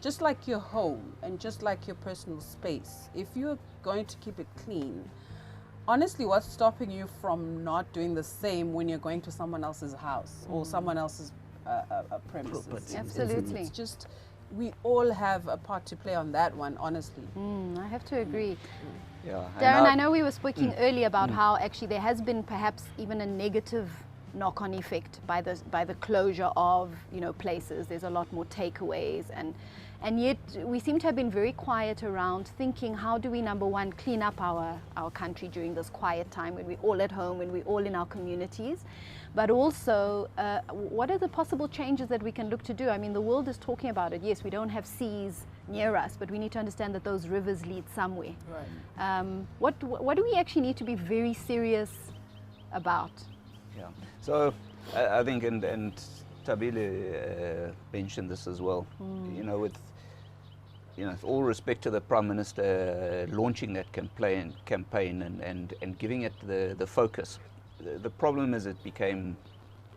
just like your home and just like your personal space. If you're going to keep it clean, honestly, what's stopping you from not doing the same when you're going to someone else's house or someone else's premises? Absolutely. It's just, we all have a part to play on that one, honestly. I have to agree. Yeah, Darron, I know we were speaking earlier about how actually there has been perhaps even a negative knock-on effect by the closure of, you know, places. There's a lot more takeaways, and yet we seem to have been very quiet around thinking, how do we, number one, clean up our country during this quiet time when we're all at home, when we're all in our communities, but also what are the possible changes that we can look to do? I mean, the world is talking about it. Yes, we don't have seas near us, but we need to understand that those rivers lead somewhere. Right. What do we actually need to be very serious about? Yeah. So I think, and Thabile mentioned this as well. You know, with all respect to the Prime Minister launching that campaign and giving it the focus. The problem is it became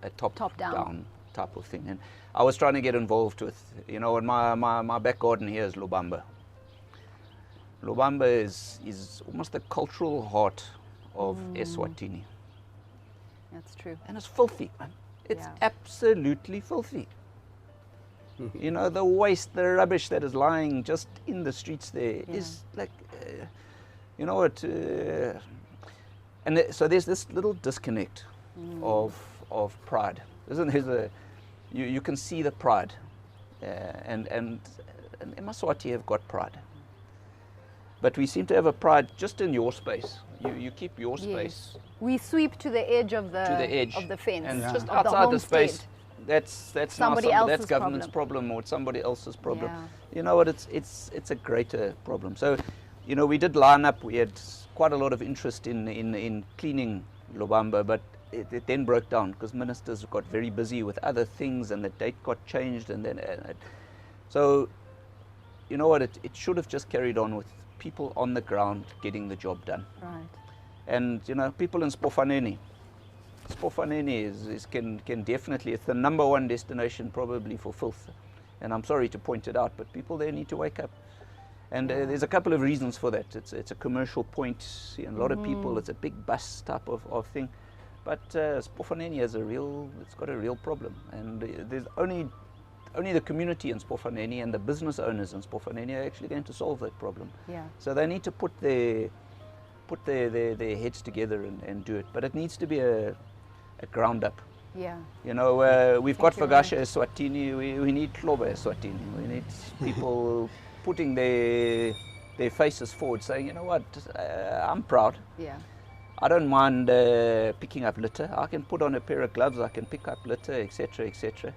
a top-down type of thing. And I was trying to get involved with, you know, in my back garden here is Lubamba. Lubamba is almost the cultural heart of Eswatini. That's true. And it's filthy, man. It's absolutely filthy. You know, the waste, the rubbish that is lying just in the streets there is like, you know what, so there's this little disconnect of pride. You can see the pride, and Emaswati have got pride. But we seem to have a pride just in your space. You keep your space. We sweep to the edge of the fence. And just outside the space, that's that's government's problem, or it's somebody else's problem. Yeah. You know what? It's a greater problem. So, you know, we did line up. We had quite a lot of interest in cleaning Lobamba, but it then broke down because ministers got very busy with other things, and the date got changed, and then so, you know what? It should have just carried on with people on the ground getting the job done. Right. And you know, people in Spofaneni can definitely, it's the #1 destination probably for filth, and I'm sorry to point it out, but people there need to wake up. And there's a couple of reasons for that. It's a commercial point, and a lot of people, it's a big bus type of thing, but Spofaneni has it's got a real problem, and there's only the community in Spofaneni and the business owners in Spofaneni are actually going to solve that problem. Yeah. So they need to put their heads together and do it. But it needs to be a ground up. Yeah. You know, we've got Vagasha Eswatini, we need Kloba Eswatini. We need people putting their faces forward, saying, you know what, I'm proud. Yeah. I don't mind picking up litter. I can put on a pair of gloves, I can pick up litter, etc., etc.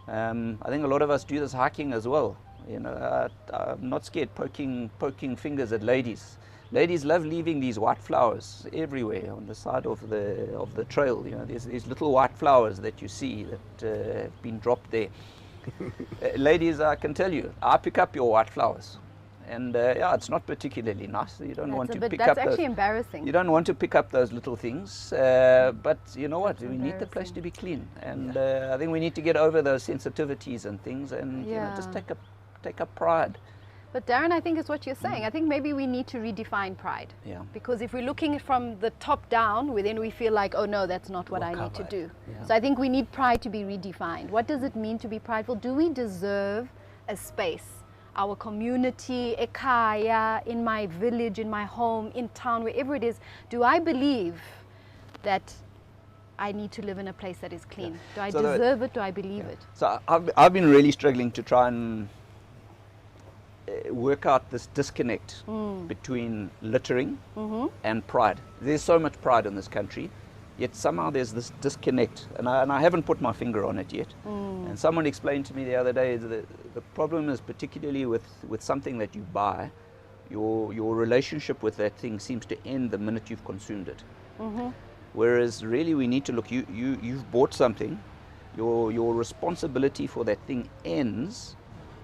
I think a lot of us do this hiking as well. You know, I'm not scared poking fingers at ladies. Ladies love leaving these white flowers everywhere on the side of the trail. You know, there's these little white flowers that you see that have been dropped there. Ladies, I can tell you, I pick up your white flowers. And yeah, it's not particularly nice. You don't want to pick up. That's actually embarrassing. You don't want to pick up those little things. But you know what? We need the place to be clean, and I think we need to get over those sensitivities and things, and you know, just take up pride. But Darren, I think it's what you're saying. I think maybe we need to redefine pride. Yeah. Because if we're looking from the top down, then we feel like, oh no, that's not what I need to do. Yeah. So I think we need pride to be redefined. What does it mean to be prideful? Do we deserve a space? Our community, ekaya, in my village, in my home, in town, wherever it is, do I believe that I need to live in a place that is clean? Yeah. Do I deserve it? Do I believe it? So I've been really struggling to try and work out this disconnect between littering and pride. There's so much pride in this country, yet somehow there's this disconnect, and I haven't put my finger on it yet. And someone explained to me the other day that the problem is particularly with something that you buy, your relationship with that thing seems to end the minute you've consumed it. Whereas really we need to look, you've bought something, your responsibility for that thing ends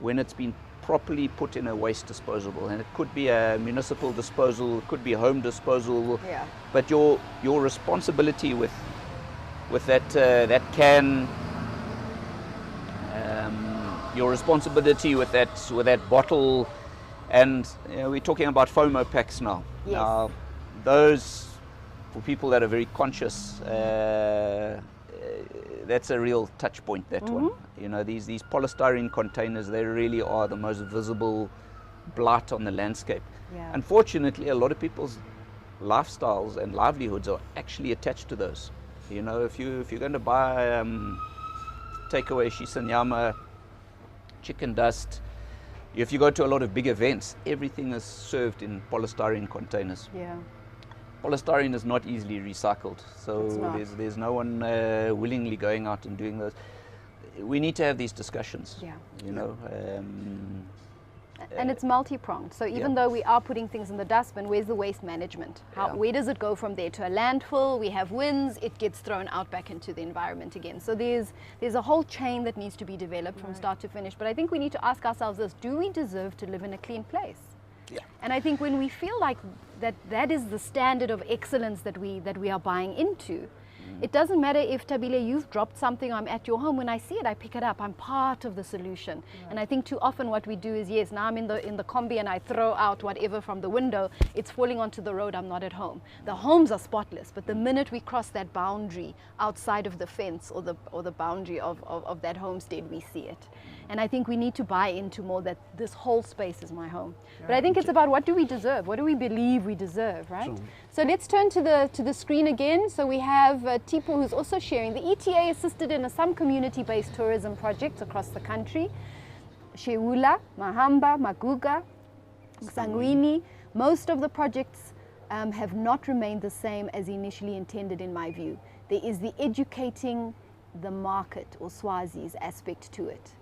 when it's been properly put in a waste disposable, and it could be a municipal disposal, it could be home disposal, but your responsibility with that can, your responsibility with that bottle, and you know, we're talking about FOMO packs now. Yes. Now, those, for people that are very conscious, that's a real touch point, that one. You know, these polystyrene containers, they really are the most visible blight on the landscape. Unfortunately, a lot of people's lifestyles and livelihoods are actually attached to those. You know, if you're going to buy takeaway shisanyama, chicken dust, if you go to a lot of big events, everything is served in polystyrene containers. Polystyrene is not easily recycled, so there's no one willingly going out and doing those. We need to have these discussions, you know. And it's multi-pronged. So even though we are putting things in the dustbin, where's the waste management? Where does it go from there to a landfill? We have winds, it gets thrown out back into the environment again. So there's a whole chain that needs to be developed from start to finish. But I think we need to ask ourselves this: do we deserve to live in a clean place? And I think when we feel like that is the standard of excellence that we are buying into, it doesn't matter if, Thabile, you've dropped something, I'm at your home, when I see it, I pick it up, I'm part of the solution. And I think too often what we do is, yes, now I'm in the combi and I throw out whatever from the window, it's falling onto the road, I'm not at home. The homes are spotless, but the minute we cross that boundary outside of the fence or the boundary of that homestead, we see it. And I think we need to buy into more that this whole space is my home. But I think it's about what do we deserve? What do we believe we deserve, right? True. So let's turn to the screen again. So we have Tipo, who's also sharing. The ETA assisted in some community-based tourism projects across the country. Sheula, Mahamba, Maguga, Sangwini. Most of the projects have not remained the same as initially intended in my view. There is the educating the market or Swazis aspect to it.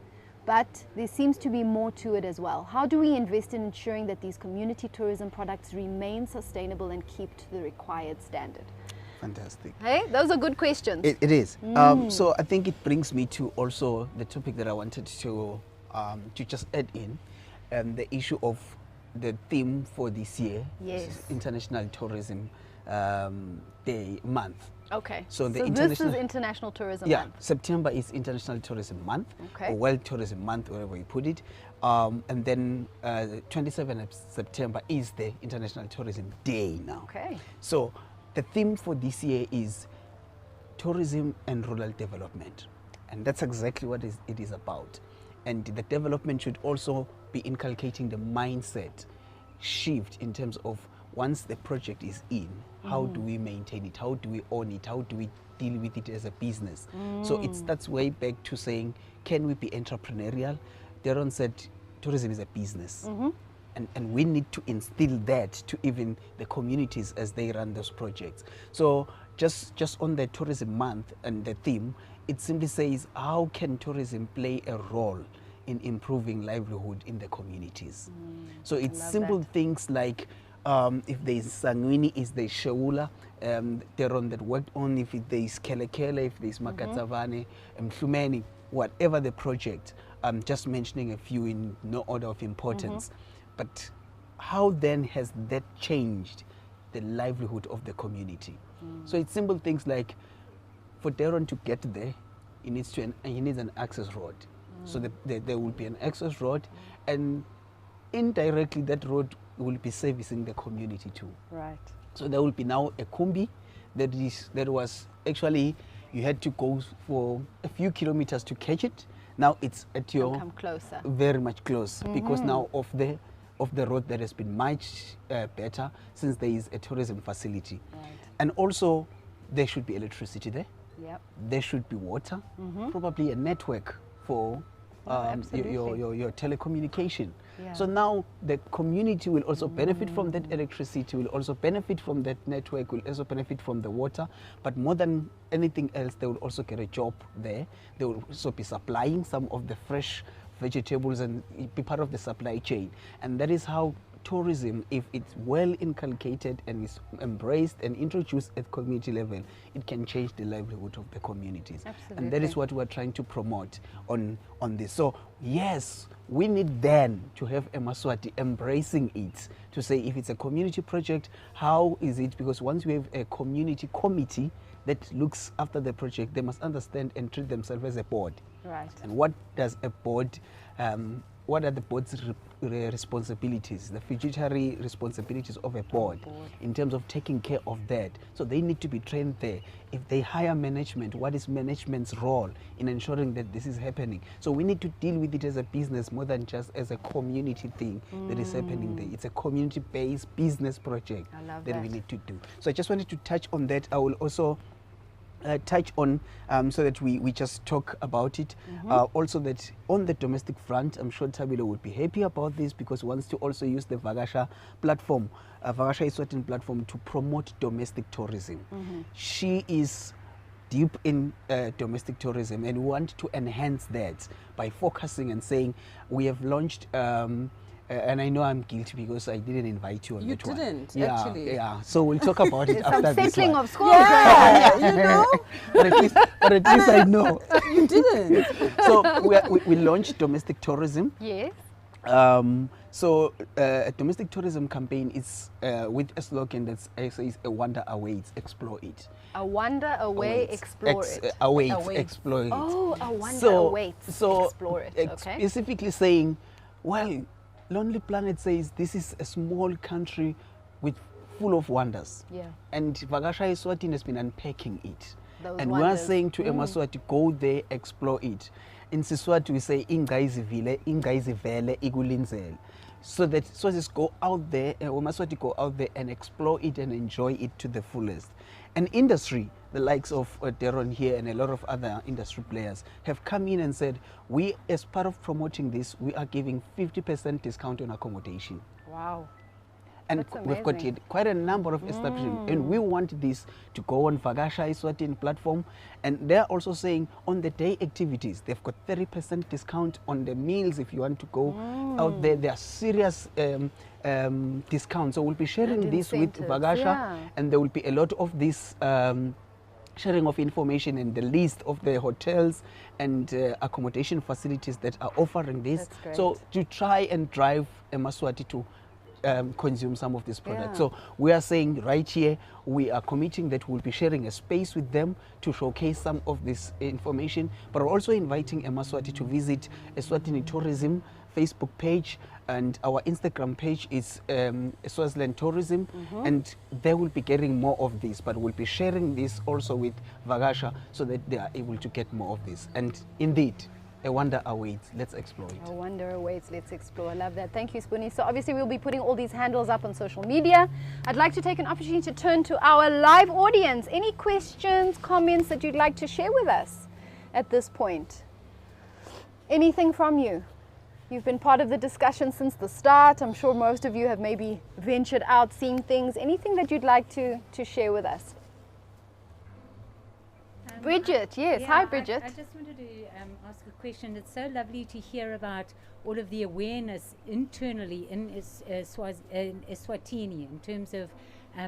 But there seems to be more to it as well. How do we invest in ensuring that these community tourism products remain sustainable and keep to the required standard? Fantastic. Hey, those are good questions. It is. So I think it brings me to also the topic that I wanted to just add in, the issue of the theme for this year, Yes. which is International Tourism Month. Okay. So the this international- is International Tourism Yeah, Month. September is International Tourism Month, Okay. or World Tourism Month, wherever you put it. And then 27th of September is the International Tourism Day now. Okay. So the theme for this year is tourism and rural development. And that's exactly what it is about. And the development should also be inculcating the mindset shift in terms of once the project is in, how do we maintain it? How do we own it? How do we deal with it as a business? So it starts way back to saying, can we be entrepreneurial? Darron said tourism is a business. And we need to instill that to even the communities as they run those projects. So just on the tourism month and the theme, it simply says, how can tourism play a role in improving livelihood in the communities? So it's love simple that. things like, if there is Sangwini, is there Sheula, Darron that worked on, if there is Kelekele, if there is Makatsavane, Mhlumeni, whatever the project. I'm just mentioning a few in no order of importance. But how then has that changed the livelihood of the community? So it's simple things like, for Darron to get there, he needs an access road. So there will be an access road, and indirectly that road will be servicing the community too. Right. So there will be now a kumbi that was actually, you had to go for a few kilometers to catch it. Now it's at your Come closer. very much close, because now of the road that has been much better since there is a tourism facility. Right. And also there should be electricity there. Yep. There should be water, probably a network for absolutely. your telecommunication. Yeah. So now the community will also benefit from that electricity, will also benefit from that network, will also benefit from the water. But more than anything else, they will also get a job there. They will also be supplying some of the fresh vegetables and be part of the supply chain. And that is how tourism, if it's well inculcated and is embraced and introduced at community level, it can change the livelihood of the communities. Absolutely. And that is what we're trying to promote on this. So yes, we need then to have Emaswati embracing it, to say if it's a community project, how is it? Because once we have a community committee that looks after the project, they must understand and treat themselves as a board. Right. And what does a board, what are the board's responsibilities, the fiduciary responsibilities of a board in terms of taking care of that? So they need to be trained there. If they hire management, what is management's role in ensuring that this is happening? So we need to deal with it as a business more than just as a community thing that is happening there. It's a community-based business project I love that that. we need to do. So I just wanted to touch on that. I will also touch on so that we just talk about it. Also that on the domestic front, I'm sure Thabile would be happy about this, because he wants to also use the Vakasha platform, Vakasha Eswatini platform, to promote domestic tourism. She is deep in domestic tourism, and we want to enhance that by focusing and saying we have launched and I know I'm guilty because I didn't invite you on You that one. didn't, Yeah, actually. yeah. So we'll talk about it Some after this settling one. of scores. Yeah, you know, But at least I know. you didn't. So we launched domestic tourism. Yes. So a domestic tourism campaign is with a slogan that says "A wonder awaits, explore it." A wonder away, explore it. Awaits, Awaits. explore it. Oh, a wonder awaits, explore it. Okay. Specifically saying, well, Lonely Planet says this is a small country with full of wonders. Yeah. And Vakasha Eswatini has been unpacking it. Those And we are wonders. saying to Emaswati, go there, explore it. In Siswati we say ingayizivile, ingayizivele ikulinzele. So that Swazis go out there, or Maswati go out there and explore it and enjoy it to the fullest. And industry, the likes of Darron here and a lot of other industry players have come in and said, we, as part of promoting this, we are giving 50% discount on accommodation. Wow. And we've got quite a number of establishments, and we want this to go on Vagasha Eswatini platform. And they're also saying on the day activities, they've got 30% discount on the meals if you want to go out there. There are serious discounts. So we'll be sharing this with Vagasha, and there will be a lot of this sharing of information and the list of the hotels and accommodation facilities that are offering this. So to try and drive Maswati to consume some of this product. So we are saying right here, we are committing that we'll be sharing a space with them to showcase some of this information, but also inviting Maswati to visit Eswatini Tourism Facebook page, and our Instagram page is Swaziland Tourism, and they will be getting more of this, but we'll be sharing this also with Vagasha so that they are able to get more of this. And indeed, a wonder awaits. Let's explore it. A wonder awaits. Let's explore. I love that. Thank you, Siboniso. So obviously we'll be putting all these handles up on social media. I'd like to take an opportunity to turn to our live audience. Any questions, comments that you'd like to share with us at this point? Anything from you? You've been part of the discussion since the start. I'm sure most of you have maybe ventured out, seen things. Anything that you'd like to share with us? Bridget, yes. Yeah, hi, Bridget. I just wanted to ask a question. It's so lovely to hear about all of the awareness internally in Eswatini in terms of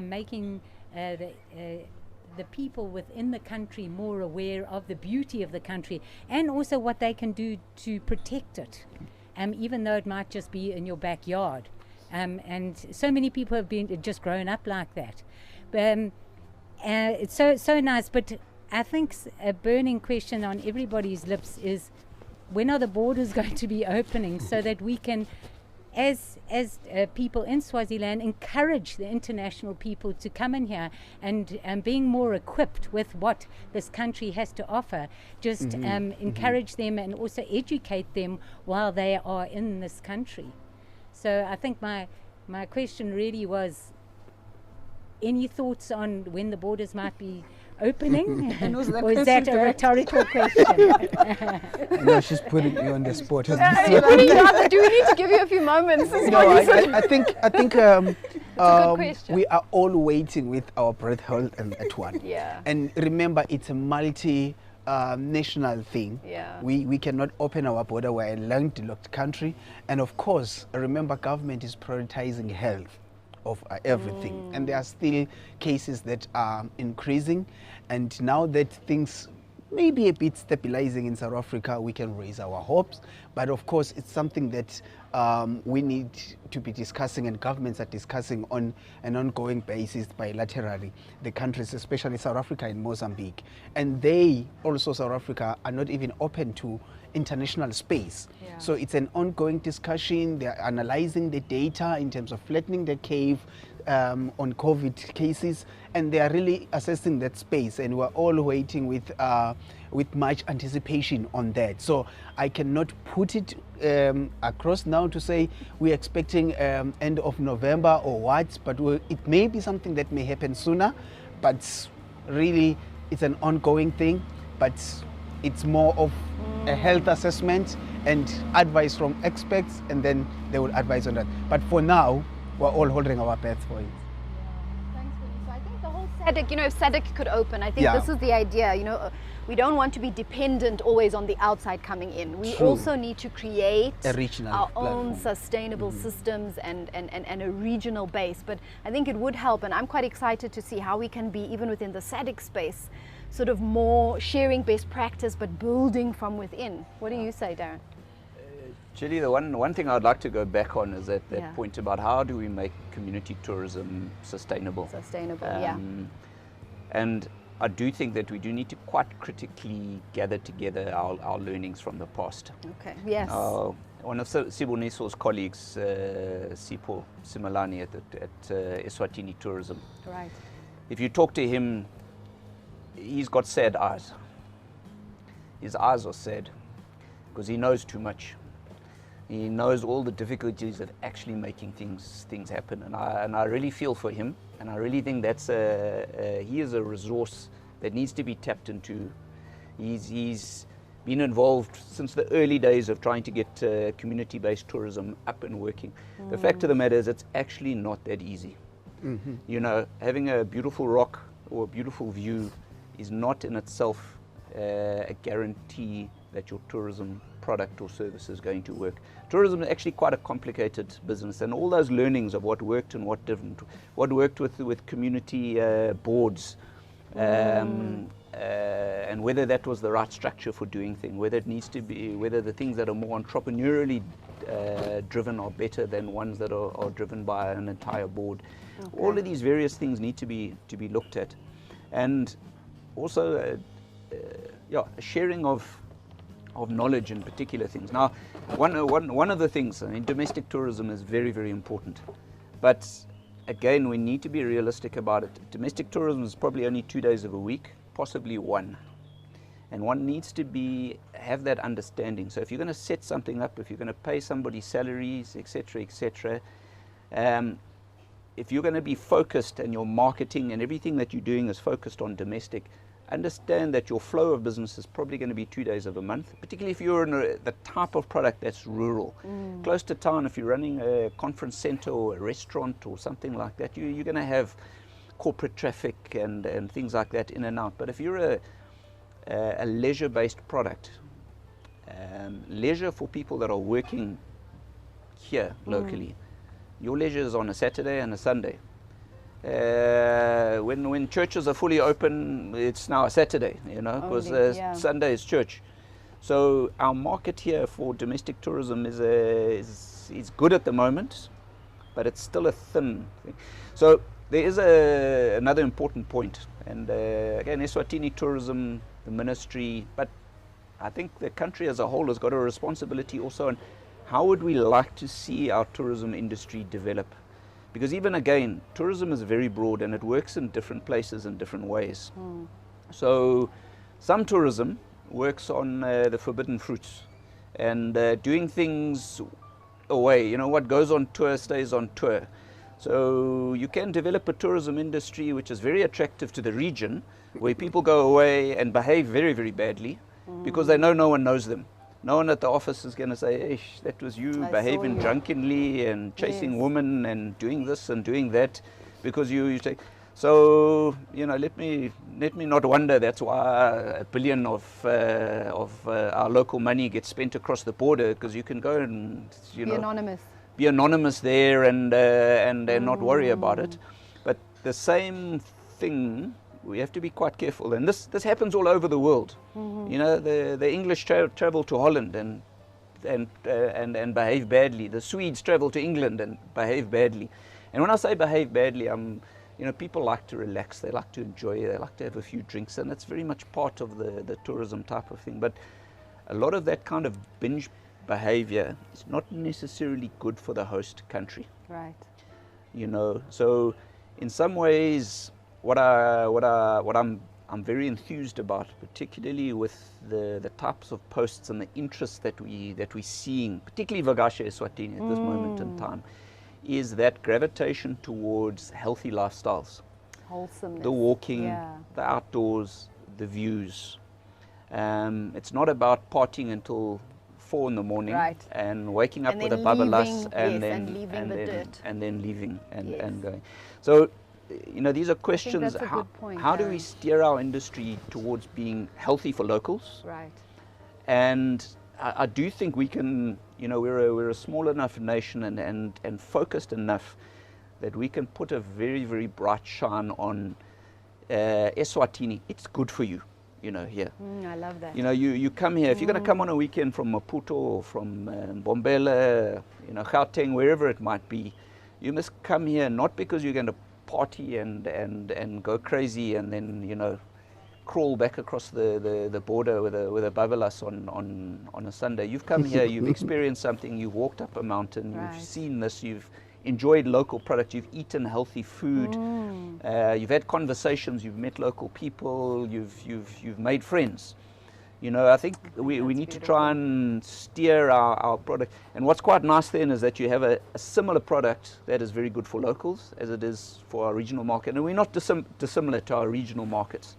making the people within the country more aware of the beauty of the country and also what they can do to protect it, even though it might just be in your backyard. And so many people have been just grown up like that. It's so nice, but I think a burning question on everybody's lips is, when are the borders going to be opening so that we can, as people in Swaziland, encourage the international people to come in here and being more equipped with what this country has to offer, just encourage them and also educate them while they are in this country. So I think my question really was, any thoughts on when the borders might be opening? Or is that a rhetorical question? No, she's putting you on the spot. Do we need to give you a few moments? No, I think we are all waiting with our breath held at one. Yeah. And remember, it's a multi national thing. Yeah. We cannot open our border. We're a landlocked country, and of course, remember, government is prioritizing health of everything, and there are still cases that are increasing, and now that things may be a bit stabilizing in South Africa, we can raise our hopes. But of course, it's something that we need to be discussing, and governments are discussing on an ongoing basis bilaterally, the countries, especially South Africa and Mozambique. And they also, South Africa, are not even open to international space. Yeah. So it's an ongoing discussion. They're analyzing the data in terms of flattening the curve on COVID cases, and they are really assessing that space, and we're all waiting with much anticipation on that. So I cannot put it across now to say we're expecting end of November or what, but it may be something that may happen sooner, but really it's an ongoing thing. But it's more of a health assessment and advice from experts, and then they will advise on that. But for now, we're all holding our breath for it. Yeah. Thanks, Siboniso. I think the whole SADC, if SADC could open, I think this is the idea, we don't want to be dependent always on the outside coming in. We also need to create our own sustainable systems and a regional base. But I think it would help, and I'm quite excited to see how we can be, even within the SADC space, sort of more sharing best practice, but building from within. What do you say, Darron? Julie, the one thing I'd like to go back on is that point about how do we make community tourism sustainable. And I do think that we do need to quite critically gather together our learnings from the past. Okay, yes. One of Siboniso's colleagues, Sipho Simalani at Eswatini Tourism. Right. If you talk to him, he's got sad eyes. His eyes are sad. because he knows too much. He knows all the difficulties of actually making things happen, and I really feel for him, and I really think that's he is a resource that needs to be tapped into. He's been involved since the early days of trying to get community-based tourism up and working. The fact of the matter is, it's actually not that easy. You know, having a beautiful rock or a beautiful view is not in itself a guarantee that your tourism product or service is going to work. Tourism is actually quite a complicated business, and all those learnings of what worked and what didn't, what worked with community boards, and whether that was the right structure for doing things, whether it needs to be, whether the things that are more entrepreneurially driven are better than ones that are driven by an entire board. Okay. All of these various things need to be looked at, and also a sharing of knowledge in particular things. Now, one of the things, I mean, domestic tourism is very, very important, but again, we need to be realistic about it. Domestic tourism is probably only 2 days of a week, possibly one, and one needs to have that understanding. So if you're going to set something up, if you're going to pay somebody salaries, etc., etc., if you're going to be focused and your marketing and everything that you're doing is focused on domestic, understand that your flow of business is probably going to be 2 days of a month, particularly if you're in the type of product that's rural. Close to town, if you're running a conference center or a restaurant or something like that, you're going to have corporate traffic and things like that in and out. But if you're a leisure-based product, leisure for people that are working here locally, your leisure is on a Saturday and a Sunday. When churches are fully open, it's now a Saturday, you know, because Sunday is church. So our market here for domestic tourism is good at the moment, but it's still a thin thing. So there is another important point, and again, Eswatini Tourism, the ministry, but I think the country as a whole has got a responsibility also on how would we like to see our tourism industry develop. Because even again, tourism is very broad and it works in different places in different ways. So some tourism works on the forbidden fruits and doing things away. You know, what goes on tour stays on tour. So you can develop a tourism industry which is very attractive to the region, where people go away and behave very, very badly because they know no one knows them. No one at the office is going to say, hey, that was you behaving drunkenly and chasing women and doing this and doing that because you take. So, you know, let me not wonder that's why $1 billion of our local money gets spent across the border, because you can go and, you know, be anonymous there and not worry about it. But the same thing, we have to be quite careful, and this happens all over the world. You know, the English travel to Holland and behave badly. The Swedes travel to England and behave badly. And when I say behave badly, you know, people like to relax, they like to enjoy, they like to have a few drinks, and that's very much part of the tourism type of thing. But a lot of that kind of binge behavior is not necessarily good for the host country. Right. You know, so in some ways, what I'm very enthused about, particularly with the types of posts and the interest that we're seeing, particularly Vagasha Eswatini at this moment in time, is that gravitation towards healthy lifestyles, wholesomeness, the walking, the outdoors, the views. It's not about partying until 4 in the morning and waking up with a babalas and then leaving and going. So, you know, these are questions. How do we steer our industry towards being healthy for locals? Right. And I do think we can. You know, we're a small enough nation and focused enough that we can put a very, very bright shine on Eswatini. It's good for you. You know, here. I love that. You know, you come here. If you're going to come on a weekend from Maputo or from Mbombela, you know, Gauteng, wherever it might be, you must come here not because you're going to party and go crazy and then, you know, crawl back across the border with a babalas on a Sunday. You've come here, you've experienced something, you've walked up a mountain, you've seen this, you've enjoyed local product, you've eaten healthy food, you've had conversations, you've met local people, you've made friends. You know, I think we need to try and steer our product. And what's quite nice then is that you have a similar product that is very good for locals as it is for our regional market. And we're not dissimilar to our regional markets.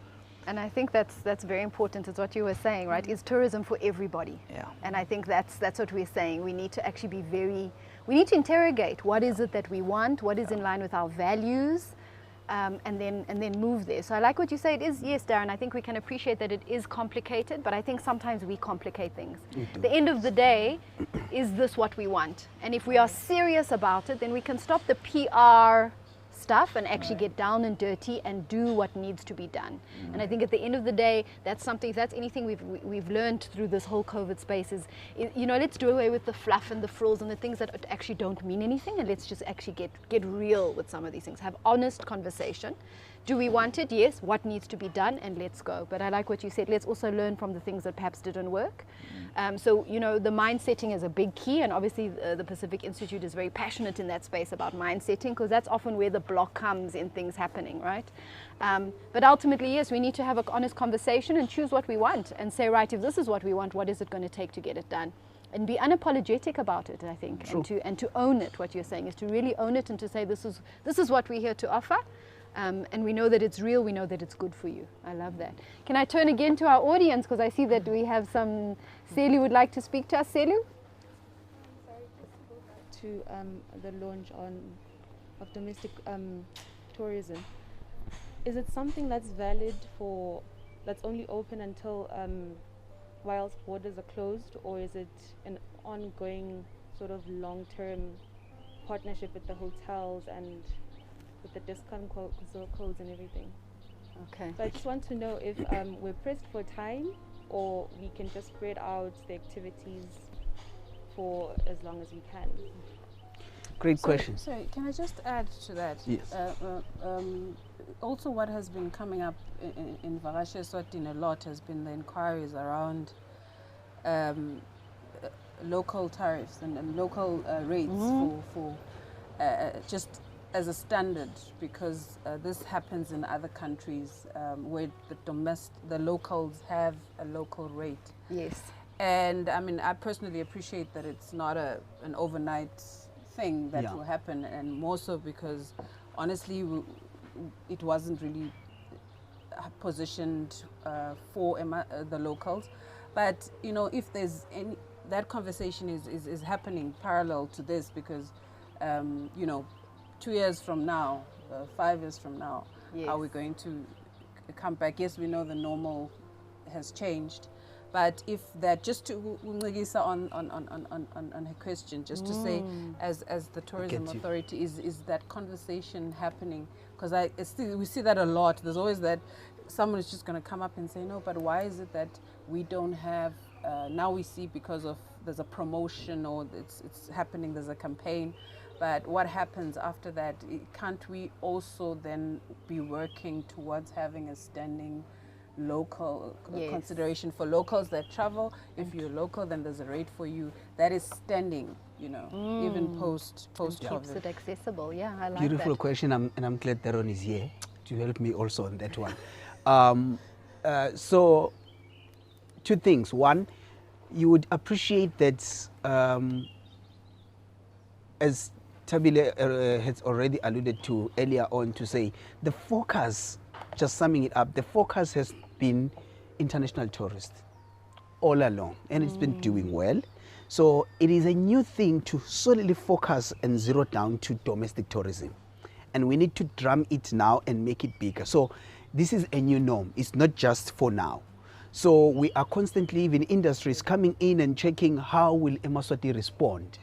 And I think that's very important. It's what you were saying, right? Is tourism for everybody. Yeah. And I think that's what we're saying. We need to actually be we need to interrogate what is it that we want, what is in line with our values, and then move there. So I like what you say. It is, yes, Darren, I think we can appreciate that it is complicated, but I think sometimes we complicate things. At the end of the day, is this what we want? And if we are serious about it, then we can stop the PR stuff and actually get down and dirty and do what needs to be done. And I think at the end of the day, that's something, if that's anything we've learned through this whole COVID space is, you know, let's do away with the fluff and the frills and the things that actually don't mean anything, and let's just actually get real with some of these things. Have honest conversation. Do we want it? Yes. What needs to be done? And let's go. But I like what you said. Let's also learn from the things that perhaps didn't work. So, you know, the mind setting is a big key. And obviously the Pacific Institute is very passionate in that space about mind setting, because that's often where the block comes in things happening, right? But ultimately, yes, we need to have an honest conversation and choose what we want and say, right, if this is what we want, what is it going to take to get it done? And be unapologetic about it, I think. And to own it. What you're saying is to really own it and to say, this is what we're here to offer. And we know that it's real, we know that it's good for you. I love that. Can I turn again to our audience, because I see that we have some, Selu would like to speak to us. Selu? To the launch of domestic tourism. Is it something that's valid that's only open until whilst borders are closed, or is it an ongoing sort of long-term partnership with the hotels and with the discount codes and everything? Okay. So I just want to know if we're pressed for time, or we can just spread out the activities for as long as we can. Great question. Sorry, can I just add to that? Yes. Also, what has been coming up in Vakashe Eswatini a lot has been the inquiries around local tariffs and local rates for just as a standard, because this happens in other countries where the locals have a local rate. Yes. And I mean, I personally appreciate that it's not an overnight thing that will happen, and more so because honestly it wasn't really positioned for the locals. But you know, if there's any, that conversation is happening parallel to this, because you know, 2 years from now, 5 years from now, are we going to come back? Yes, we know the normal has changed, but if that, just to Ngigisa on her question, just to say, as the tourism authority, is that conversation happening? Because we see that a lot. There's always that someone is just going to come up and say, no, but why is it that we don't have? Now we see because of there's a promotion, or it's happening. There's a campaign. But what happens after that? Can't we also then be working towards having a standing local consideration for locals that travel? If you're local, then there's a rate for you that is standing, you know, even post-COVID. Keeps it accessible. Yeah, I like Beautiful that. question, and I'm glad Darron is here to help me also on that one. So, two things. One, you would appreciate that, as Thabile has already alluded to earlier on, to say the focus, just summing it up, the focus has been international tourists all along, and it's been doing well. So it is a new thing to solely focus and zero down to domestic tourism, and we need to drum it now and make it bigger. So this is a new norm. It's not just for now. So we are constantly, even industries, coming in and checking how will eMaSwati respond.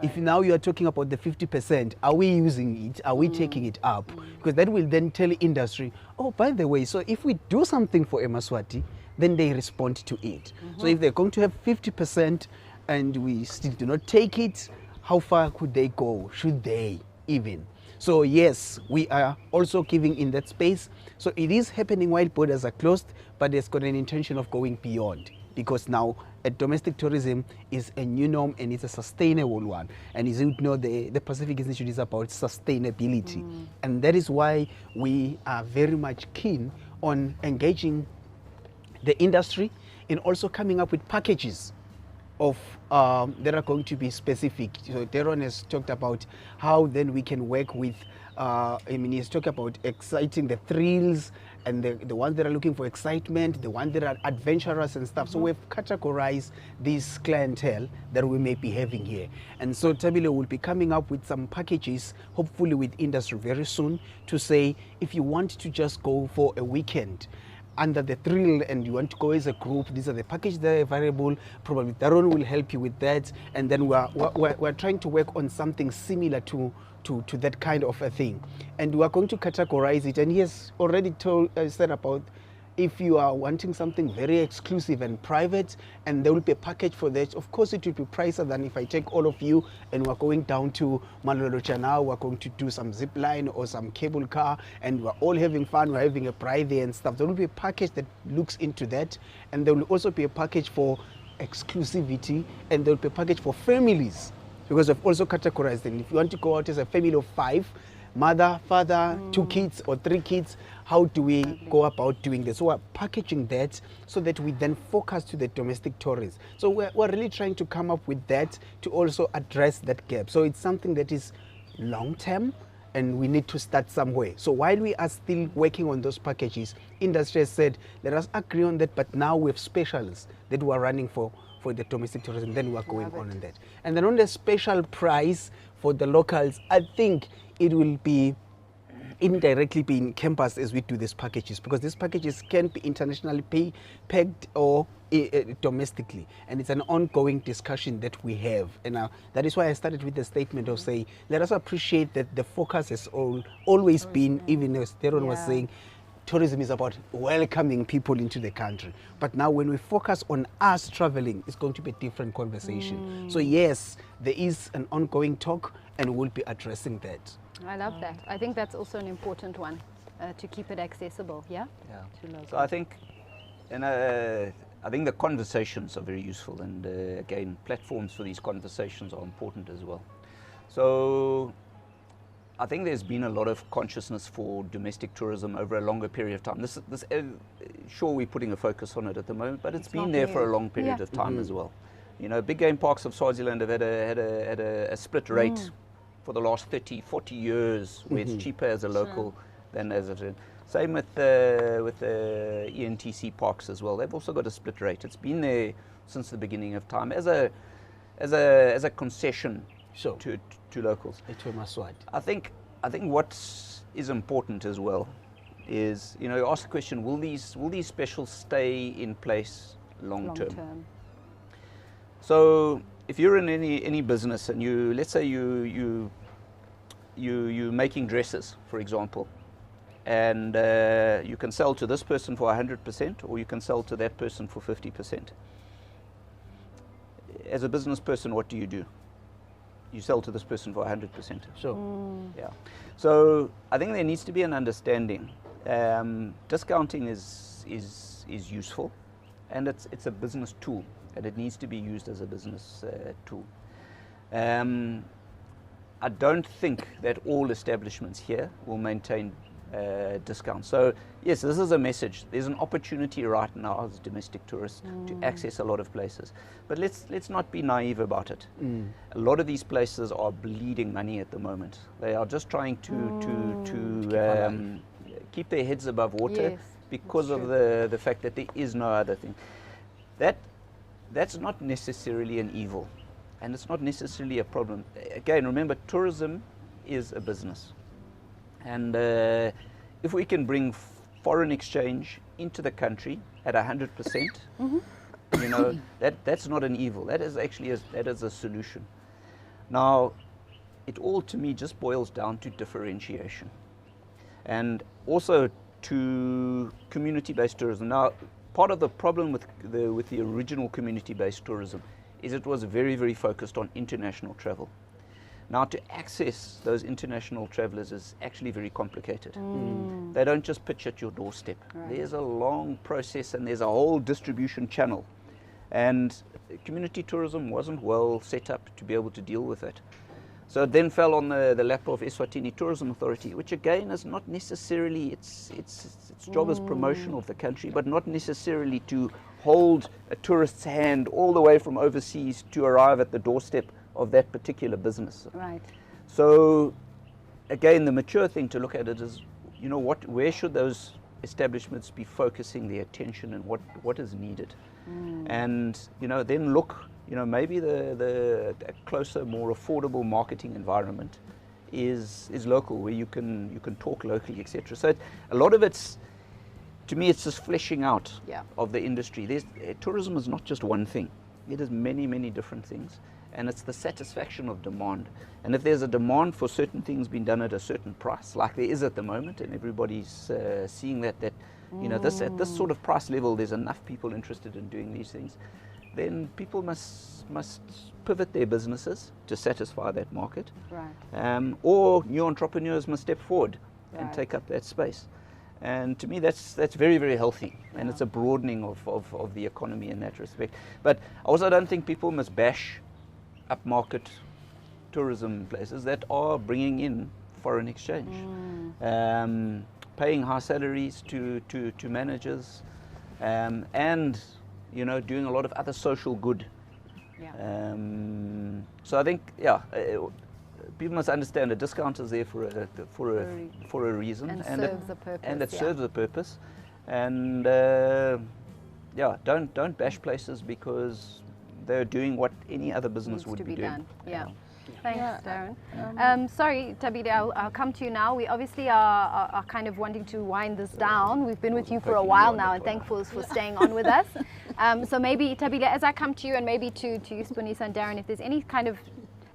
If now you are talking about the 50%, are we using it? Are we taking it up? Because that will then tell industry, oh, by the way, so if we do something for eMaSwati, then they respond to it. So if they're going to have 50% and we still do not take it, how far could they go? Should they even? So yes, we are also giving in that space. So it is happening while borders are closed, but there's got an intention of going beyond, because now domestic tourism is a new norm and it's a sustainable one. And as you know, the Pacific Institute is about sustainability. And that is why we are very much keen on engaging the industry in also coming up with packages of that are going to be specific. So Darron has talked about how then we can work with, I mean, he's talked about exciting the thrills and the ones that are looking for excitement, the ones that are adventurous and stuff. So we've categorized this clientele that we may be having here. And so Thabile will be coming up with some packages, hopefully with industry very soon, to say if you want to just go for a weekend under the thrill and you want to go as a group, these are the packages that are available. Probably Darron will help you with that. And then we're trying to work on something similar to that kind of a thing. And we are going to categorize it. And he has already said about if you are wanting something very exclusive and private, and there will be a package for that. Of course, it will be pricier than if I take all of you and we're going down to Malolocha now, we're going to do some zip line or some cable car, and we're all having fun, we're having a pride there and stuff. There will be a package that looks into that, and there will also be a package for exclusivity, and there will be a package for families, because we've also categorized them. If you want to go out as a family of 5, mother, father, 2 kids or 3 kids, how do we go about doing this? So we're packaging that so that we then focus to the domestic tourists. So we're really trying to come up with that to also address that gap. So it's something that is long term, and we need to start somewhere. So while we are still working on those packages, industry has said, let us agree on that, but now we have specials that we are running for the domestic tourism, then we are going on that. And then on the special price for the locals, I think it will be indirectly be encompassed as we do these packages, because these packages can be internationally pegged or domestically, and it's an ongoing discussion that we have. And that is why I started with the statement of saying, let us appreciate that the focus has always been, even as Darron was saying, tourism is about welcoming people into the country. But now when we focus on us traveling, it's going to be a different conversation. So yes, there is an ongoing talk, and we'll be addressing that. I love that. I think that's also an important one, to keep it accessible, yeah? Yeah. So I think, I think the conversations are very useful, and again, platforms for these conversations are important as well. So I think there's been a lot of consciousness for domestic tourism over a longer period of time. Sure, we're putting a focus on it at the moment, but it's been there for a long period of time as well. You know, big game parks of Swaziland have had a split rate for the last 30, 40 years, where it's cheaper as a local than as a... Same with the ENTC parks as well. They've also got a split rate. It's been there since the beginning of time as a concession to locals. I think what is important as well is, you know, you ask the question: will these specials stay in place long term? So if you're in any business and let's say you're making dresses, for example, and you can sell to this person for 100%, or you can sell to that person for 50%. As a business person, what do? You sell to this person for 100%. Yeah. So I think there needs to be an understanding. Discounting is useful, and it's a business tool, and it needs to be used as a business tool. I don't think that all establishments here will maintain discounts. So yes, this is a message. There's an opportunity right now as domestic tourists to access a lot of places, but let's not be naive about it. A lot of these places are bleeding money at the moment. They are just trying to keep their heads above water, because of the fact that there is no other thing. That's not necessarily an evil, and it's not necessarily a problem. Again, remember, tourism is a business. And if we can bring foreign exchange into the country at 100%, you know, that's not an evil. That is actually a solution. Now, it all to me just boils down to differentiation, and also to community-based tourism. Now, part of the problem with the original community-based tourism is it was very, very focused on international travel. Now, to access those international travelers is actually very complicated. They don't just pitch at your doorstep. There's a long process, and there's a whole distribution channel. And community tourism wasn't well set up to be able to deal with it. So it then fell on the lap of Eswatini Tourism Authority, which again is not necessarily its job as promotion of the country, but not necessarily to hold a tourist's hand all the way from overseas to arrive at the doorstep of that particular business. Right. So again, the mature thing to look at it is, you know, where should those establishments be focusing their attention, and what is needed? And, you know, then look, you know, maybe the closer, more affordable marketing environment is local, where you can talk locally, etc. So a lot of it's, to me, it's just fleshing out of the industry. Tourism is not just one thing. It is many, many different things. And it's the satisfaction of demand. And if there's a demand for certain things being done at a certain price, like there is at the moment, and everybody's seeing that you know, at this sort of price level, there's enough people interested in doing these things, then people must pivot their businesses to satisfy that market. Right. Or new entrepreneurs must step forward and take up that space. And to me, that's very, very healthy, and it's a broadening of the economy in that respect. But I also don't think people must bash upmarket tourism places that are bringing in foreign exchange, paying high salaries to managers, and, you know, doing a lot of other social good. So I think, people must understand a discount is there for a reason, and serves a purpose. And it serves a purpose. And don't bash places because they're doing what any other business would be doing. Thanks, Darron. Sorry, Thabile, I'll come to you now. We obviously are kind of wanting to wind this down. We've been with you for a while now, and thankful for staying on with us. So maybe, Thabile, as I come to you, and maybe to you, Siboniso and Darron, if there's any kind of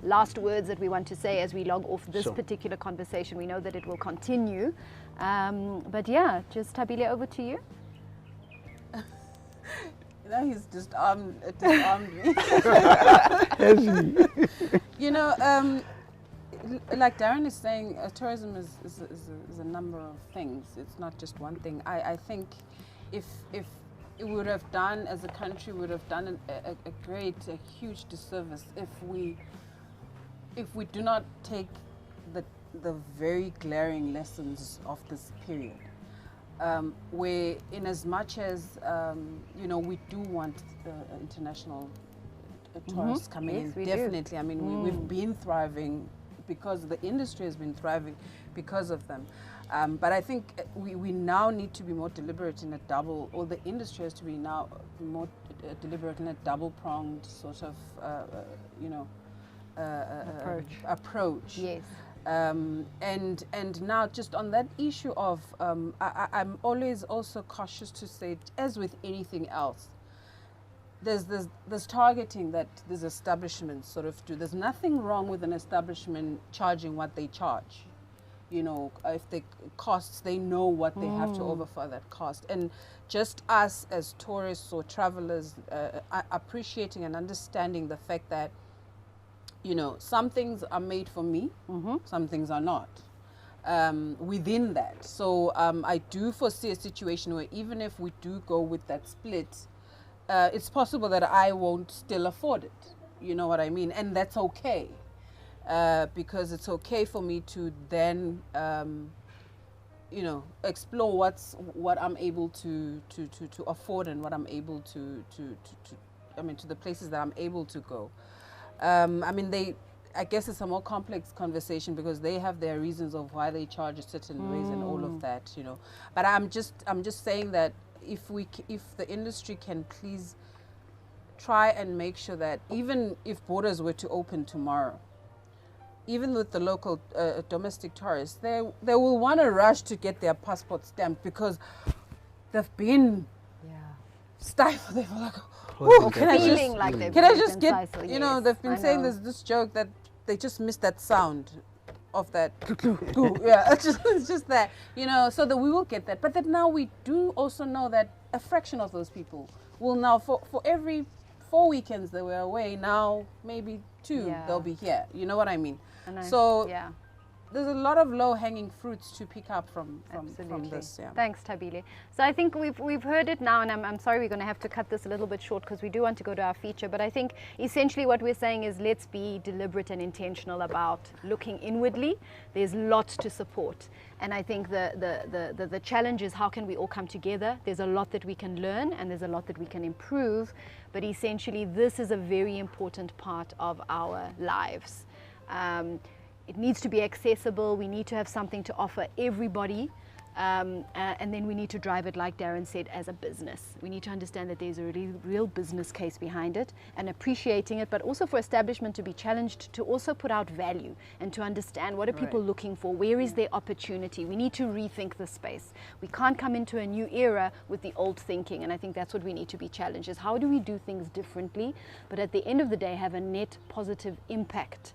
last words that we want to say as we log off this particular conversation. We know that it will continue. But yeah, just Thabile, over to you. You know, he's disarmed me. You know, like Darron is saying, tourism is a number of things. It's not just one thing. I think if it would have done, as a country, would have done a huge disservice if we do not take the very glaring lessons of this period. Where, in as much as you know, we do want international tourists coming in, definitely. I mean, we've been thriving because the industry has been thriving because of them. But I think we now need to be more deliberate in the industry has to be now more deliberate in a double-pronged sort of, you know, approach. Yes. And now, just on that issue of, I'm always also cautious to say, as with anything else, there's targeting that these establishments sort of do. There's nothing wrong with an establishment charging what they charge. You know, if they costs, they know what they have to offer for that cost. And just us as tourists or travelers appreciating and understanding the fact that, you know, some things are made for me, some things are not, within that. So I do foresee a situation where even if we do go with that split, it's possible that I won't still afford it. You know what I mean? And that's okay, because it's okay for me to then, you know, explore what I'm able to afford and what I'm able to I mean, to the places that I'm able to go. I mean, I guess it's a more complex conversation because they have their reasons of why they charge a certain ways and all of that, you know. But I'm just saying that if the industry can please try and make sure that even if borders were to open tomorrow, even with the local domestic tourists, they will want to rush to get their passport stamped because they've been stifled. They're like, oh, can I just get, you know, they've been saying there's this joke that they just missed that sound of that. It's just that, you know, so that we will get that. But that now we do also know that a fraction of those people will now, for every 4 weekends they were away, now maybe 2 they'll be here. You know what I mean? So there's a lot of low-hanging fruits to pick up from Absolutely. this. Yeah. Thanks, Thabile. So I think we've heard it now, and I'm sorry we're going to have to cut this a little bit short because we do want to go to our feature. But I think essentially what we're saying is let's be deliberate and intentional about looking inwardly. There's lots to support, and I think the challenge is how can we all come together. There's a lot that we can learn, and there's a lot that we can improve. But essentially, this is a very important part of our lives. It needs to be accessible. We need to have something to offer everybody. And then we need to drive it, like Darron said, as a business. We need to understand that there's a really real business case behind it and appreciating it, but also for establishment to be challenged to also put out value and to understand what are people looking for, where is their opportunity. We need to rethink the space. We can't come into a new era with the old thinking, and I think that's what we need to be challenged, is how do we do things differently, but at the end of the day have a net positive impact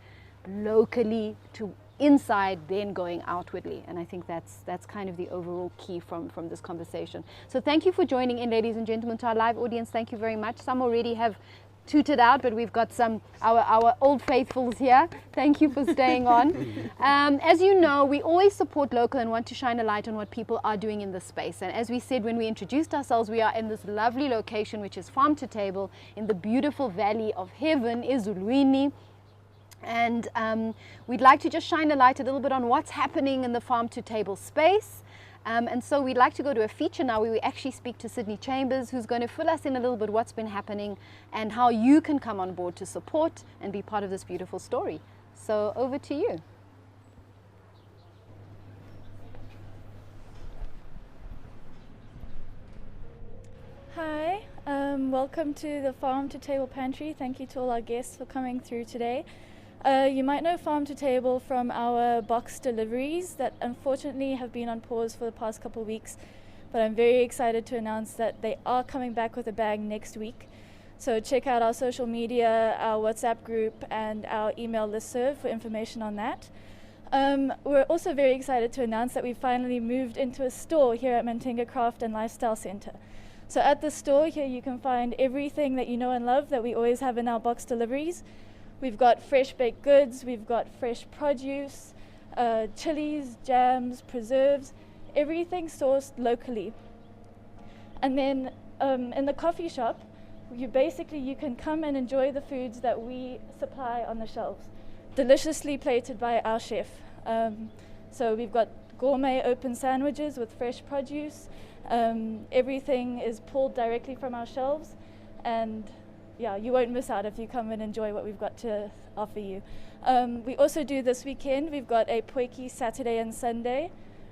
locally to inside, then going outwardly. And I think that's kind of the overall key from this conversation. So thank you for joining in, ladies and gentlemen. To our live audience, thank you very much. Some already have tooted out, but we've got some our old faithfuls here. Thank you for staying on. As you know, we always support local and want to shine a light on what people are doing in this space. And as we said when we introduced ourselves, we are in this lovely location, which is Farm to Table in the beautiful Valley of Heaven, Ezulwini. And we'd like to just shine a light a little bit on what's happening in the Farm to Table space. And so we'd like to go to a feature now where we actually speak to Sydney Chambers, who's going to fill us in a little bit what's been happening and how you can come on board to support and be part of this beautiful story. So over to you. Hi, welcome to the Farm to Table Pantry. Thank you to all our guests for coming through today. You might know Farm to Table from our box deliveries that unfortunately have been on pause for the past couple of weeks, but I'm very excited to announce that they are coming back with a bag next week. So check out our social media, our WhatsApp group and our email listserv for information on that. We're also very excited to announce that we finally moved into a store here at Mantenga Craft and Lifestyle Center. So at the store here you can find everything that you know and love that we always have in our box deliveries. We've got fresh baked goods, we've got fresh produce, chilies, jams, preserves, everything sourced locally. And then in the coffee shop, you can come and enjoy the foods that we supply on the shelves, deliciously plated by our chef. So we've got gourmet open sandwiches with fresh produce. Everything is pulled directly from our shelves, and yeah, you won't miss out if you come and enjoy what we've got to offer you. We also do this weekend, we've got a potjie Saturday and Sunday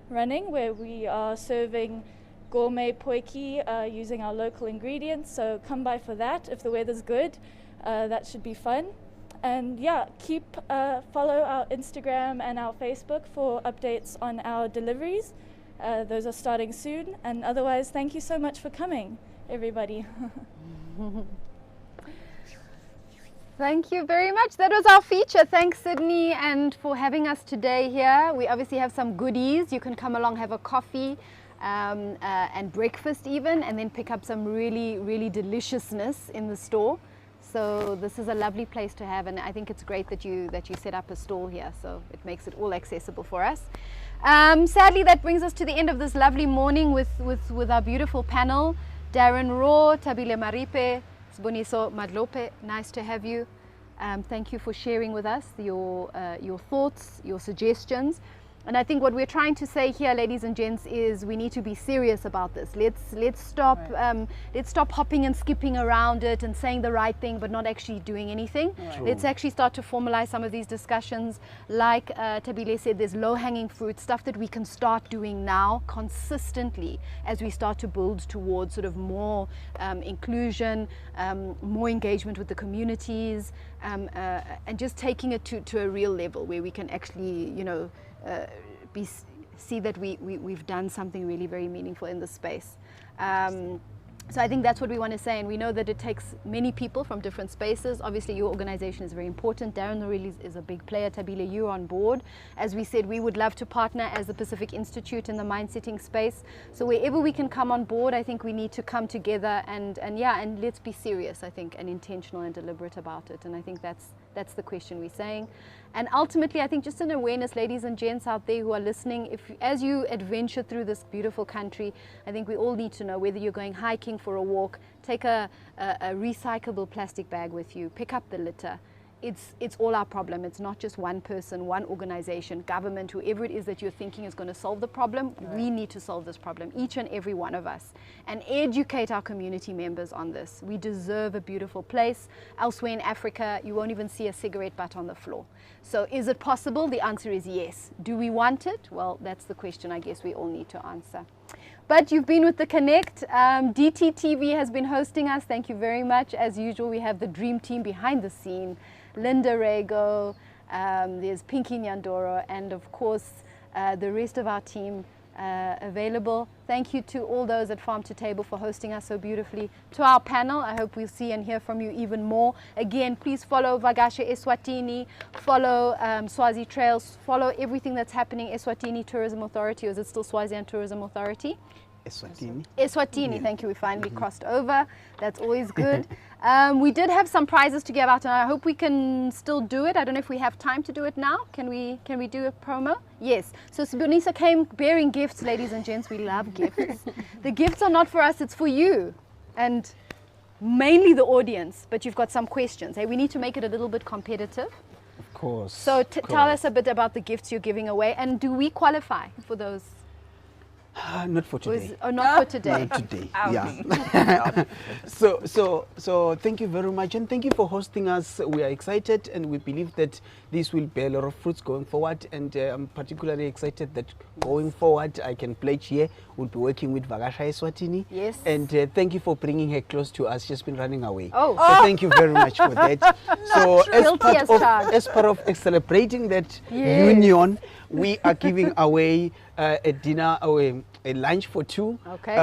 running where we are serving gourmet potjie using our local ingredients, so come by for that if the weather's good. That should be fun. And yeah, follow our Instagram and our Facebook for updates on our deliveries. Those are starting soon, and otherwise thank you so much for coming, everybody. Thank you very much. That was our feature. Thanks, Sydney, and for having us today here. We obviously have some goodies. You can come along, have a coffee and breakfast even, and then pick up some really, really deliciousness in the store. So this is a lovely place to have, and I think it's great that you set up a stall here, so it makes it all accessible for us. Sadly, that brings us to the end of this lovely morning with our beautiful panel. Darron Raw, Thabile Maripe, Siboniso Madlope, nice to have you. Thank you for sharing with us your thoughts, your suggestions. And I think what we're trying to say here, ladies and gents, is we need to be serious about this. Let's stop hopping and skipping around it and saying the right thing but not actually doing anything. Right. Let's actually start to formalize some of these discussions. Like Thabile said, there's low-hanging fruit, stuff that we can start doing now consistently as we start to build towards sort of more inclusion, more engagement with the communities, and just taking it to a real level where we can actually, you know, see that we've done something really very meaningful in this space. So I think that's what we want to say, and we know that it takes many people from different spaces. Obviously your organization is very important. Darron really is a big player. Thabile, you're on board. As we said, we would love to partner as the Pacific Institute in the mind-setting space. So wherever we can come on board, I think we need to come together and let's be serious, I think, and intentional and deliberate about it. And I think that's That's the question we're saying. And ultimately, I think just an awareness, ladies and gents out there who are listening, as you adventure through this beautiful country, I think we all need to know whether you're going hiking for a walk, take a recyclable plastic bag with you, pick up the litter. It's all our problem. It's not just one person, one organization, government, whoever it is that you're thinking is going to solve the problem. We need to solve this problem, each and every one of us, and educate our community members on this. We deserve a beautiful place. Elsewhere in Africa, you won't even see a cigarette butt on the floor. So is it possible? The answer is yes. Do we want it? Well, that's the question I guess we all need to answer. But you've been with the Connect. DTtv has been hosting us. Thank you very much. As usual, we have the dream team behind the scene. Linda Rego, there's Pinky Nyandoro, and of course the rest of our team available. Thank you to all those at Farm to Table for hosting us so beautifully. To our panel, I hope we'll see and hear from you even more. Again, please follow Vakasha Eswatini, follow Swazi Trails, follow everything that's happening Eswatini Tourism Authority, or is it still Swaziland Tourism Authority? Eswatini. Eswatini, yeah. Thank you. We finally crossed over. That's always good. We did have some prizes to give out, and I hope we can still do it. I don't know if we have time to do it now. Can we do a promo? Yes. So Siboniso came bearing gifts, ladies and gents. We love gifts. The gifts are not for us, it's for you, and mainly the audience. But you've got some questions. Hey, we need to make it a little bit competitive. Of course. So tell us a bit about the gifts you're giving away, and do we qualify for those? Not for today. Not for today. Not today. Yeah. So thank you very much, and thank you for hosting us. We are excited, and we believe that this will bear a lot of fruits going forward. And I'm particularly excited that going forward, I can pledge here we'll be working with Vakasha Eswatini. Yes. And thank you for bringing her close to us. She's been running away. Oh. So thank you very much for that. So as part of celebrating that union, we are giving away a dinner, a lunch for two. Okay.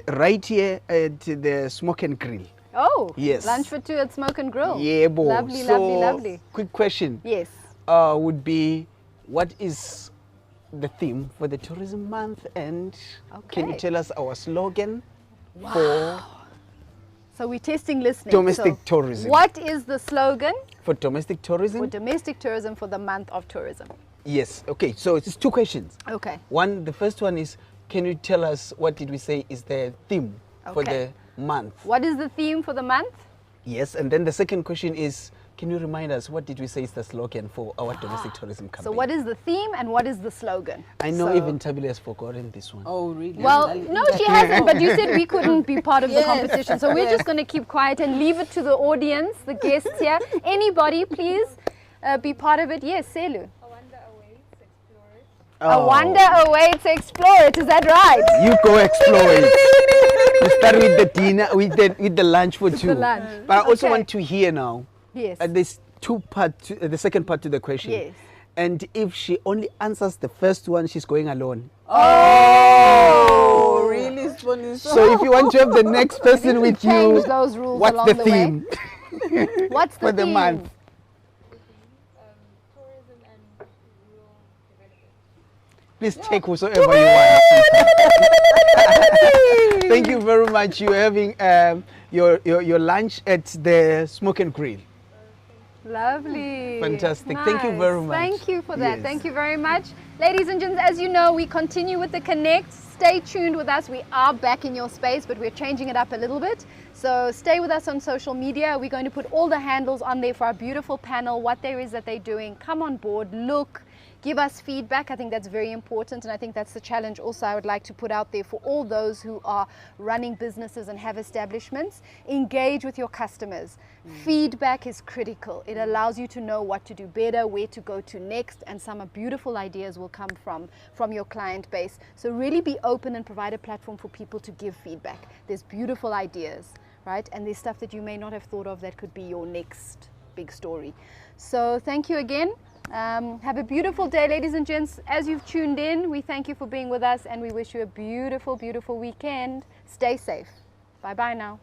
Right here at the Smoke and Grill. Oh. Yes. Lunch for two at Smoke and Grill. Yeah, boy. Lovely, so, lovely. Quick question. Yes. Would be, what is the theme for the tourism month, and can you tell us our slogan for so we're testing listening. Domestic tourism. What is the slogan for domestic tourism? For domestic tourism for the month of tourism. Yes. Okay. So it's two questions. Okay. The first one is, can you tell us what did we say is the theme for the month? What is the theme for the month? Yes. And then the second question is, can you remind us what did we say is the slogan for our domestic tourism campaign? So what is the theme and what is the slogan? I know even Thabile has forgotten this one. Oh, really? Well, no, she hasn't, but you said we couldn't be part of the competition. So we're just going to keep quiet and leave it to the audience, the guests here. Anybody, please be part of it. Yes, Selu. A wonder awaits, explore it. Is that right? You go explore it. We start with the dinner, with the lunch for two. The lunch. But I also want to hear now. Yes. This the second part to the question. Yes. And if she only answers the first one, she's going alone. Oh, really, Siboniso? So if you want to have the next person with you, change those rules what's along the the theme? What's the for theme? the month? Tourism and rural development. Please take whosoever you want. Thank you very much. You're having your lunch at the Smoke and Grill. Lovely. Fantastic. Nice. Thank you very much. Thank you for that. Yes. Thank you very much. Ladies and gents, as you know, we continue with the Connect. Stay tuned with us. We are back in your space, but we're changing it up a little bit. So stay with us on social media. We're going to put all the handles on there for our beautiful panel, what there is that they're doing. Come on board, look, give us feedback. I think that's very important, and I think that's the challenge also I would like to put out there for all those who are running businesses and have establishments. Engage with your customers. Feedback is critical. It allows you to know what to do better, where to go to next, and some beautiful ideas will come from your client base. So really be open and provide a platform for people to give feedback. There's beautiful ideas, right? And there's stuff that you may not have thought of that could be your next big story. So thank you again. Have a beautiful day, ladies and gents. As you've tuned in, we thank you for being with us, and we wish you a beautiful, beautiful weekend. Stay safe. Bye-bye now.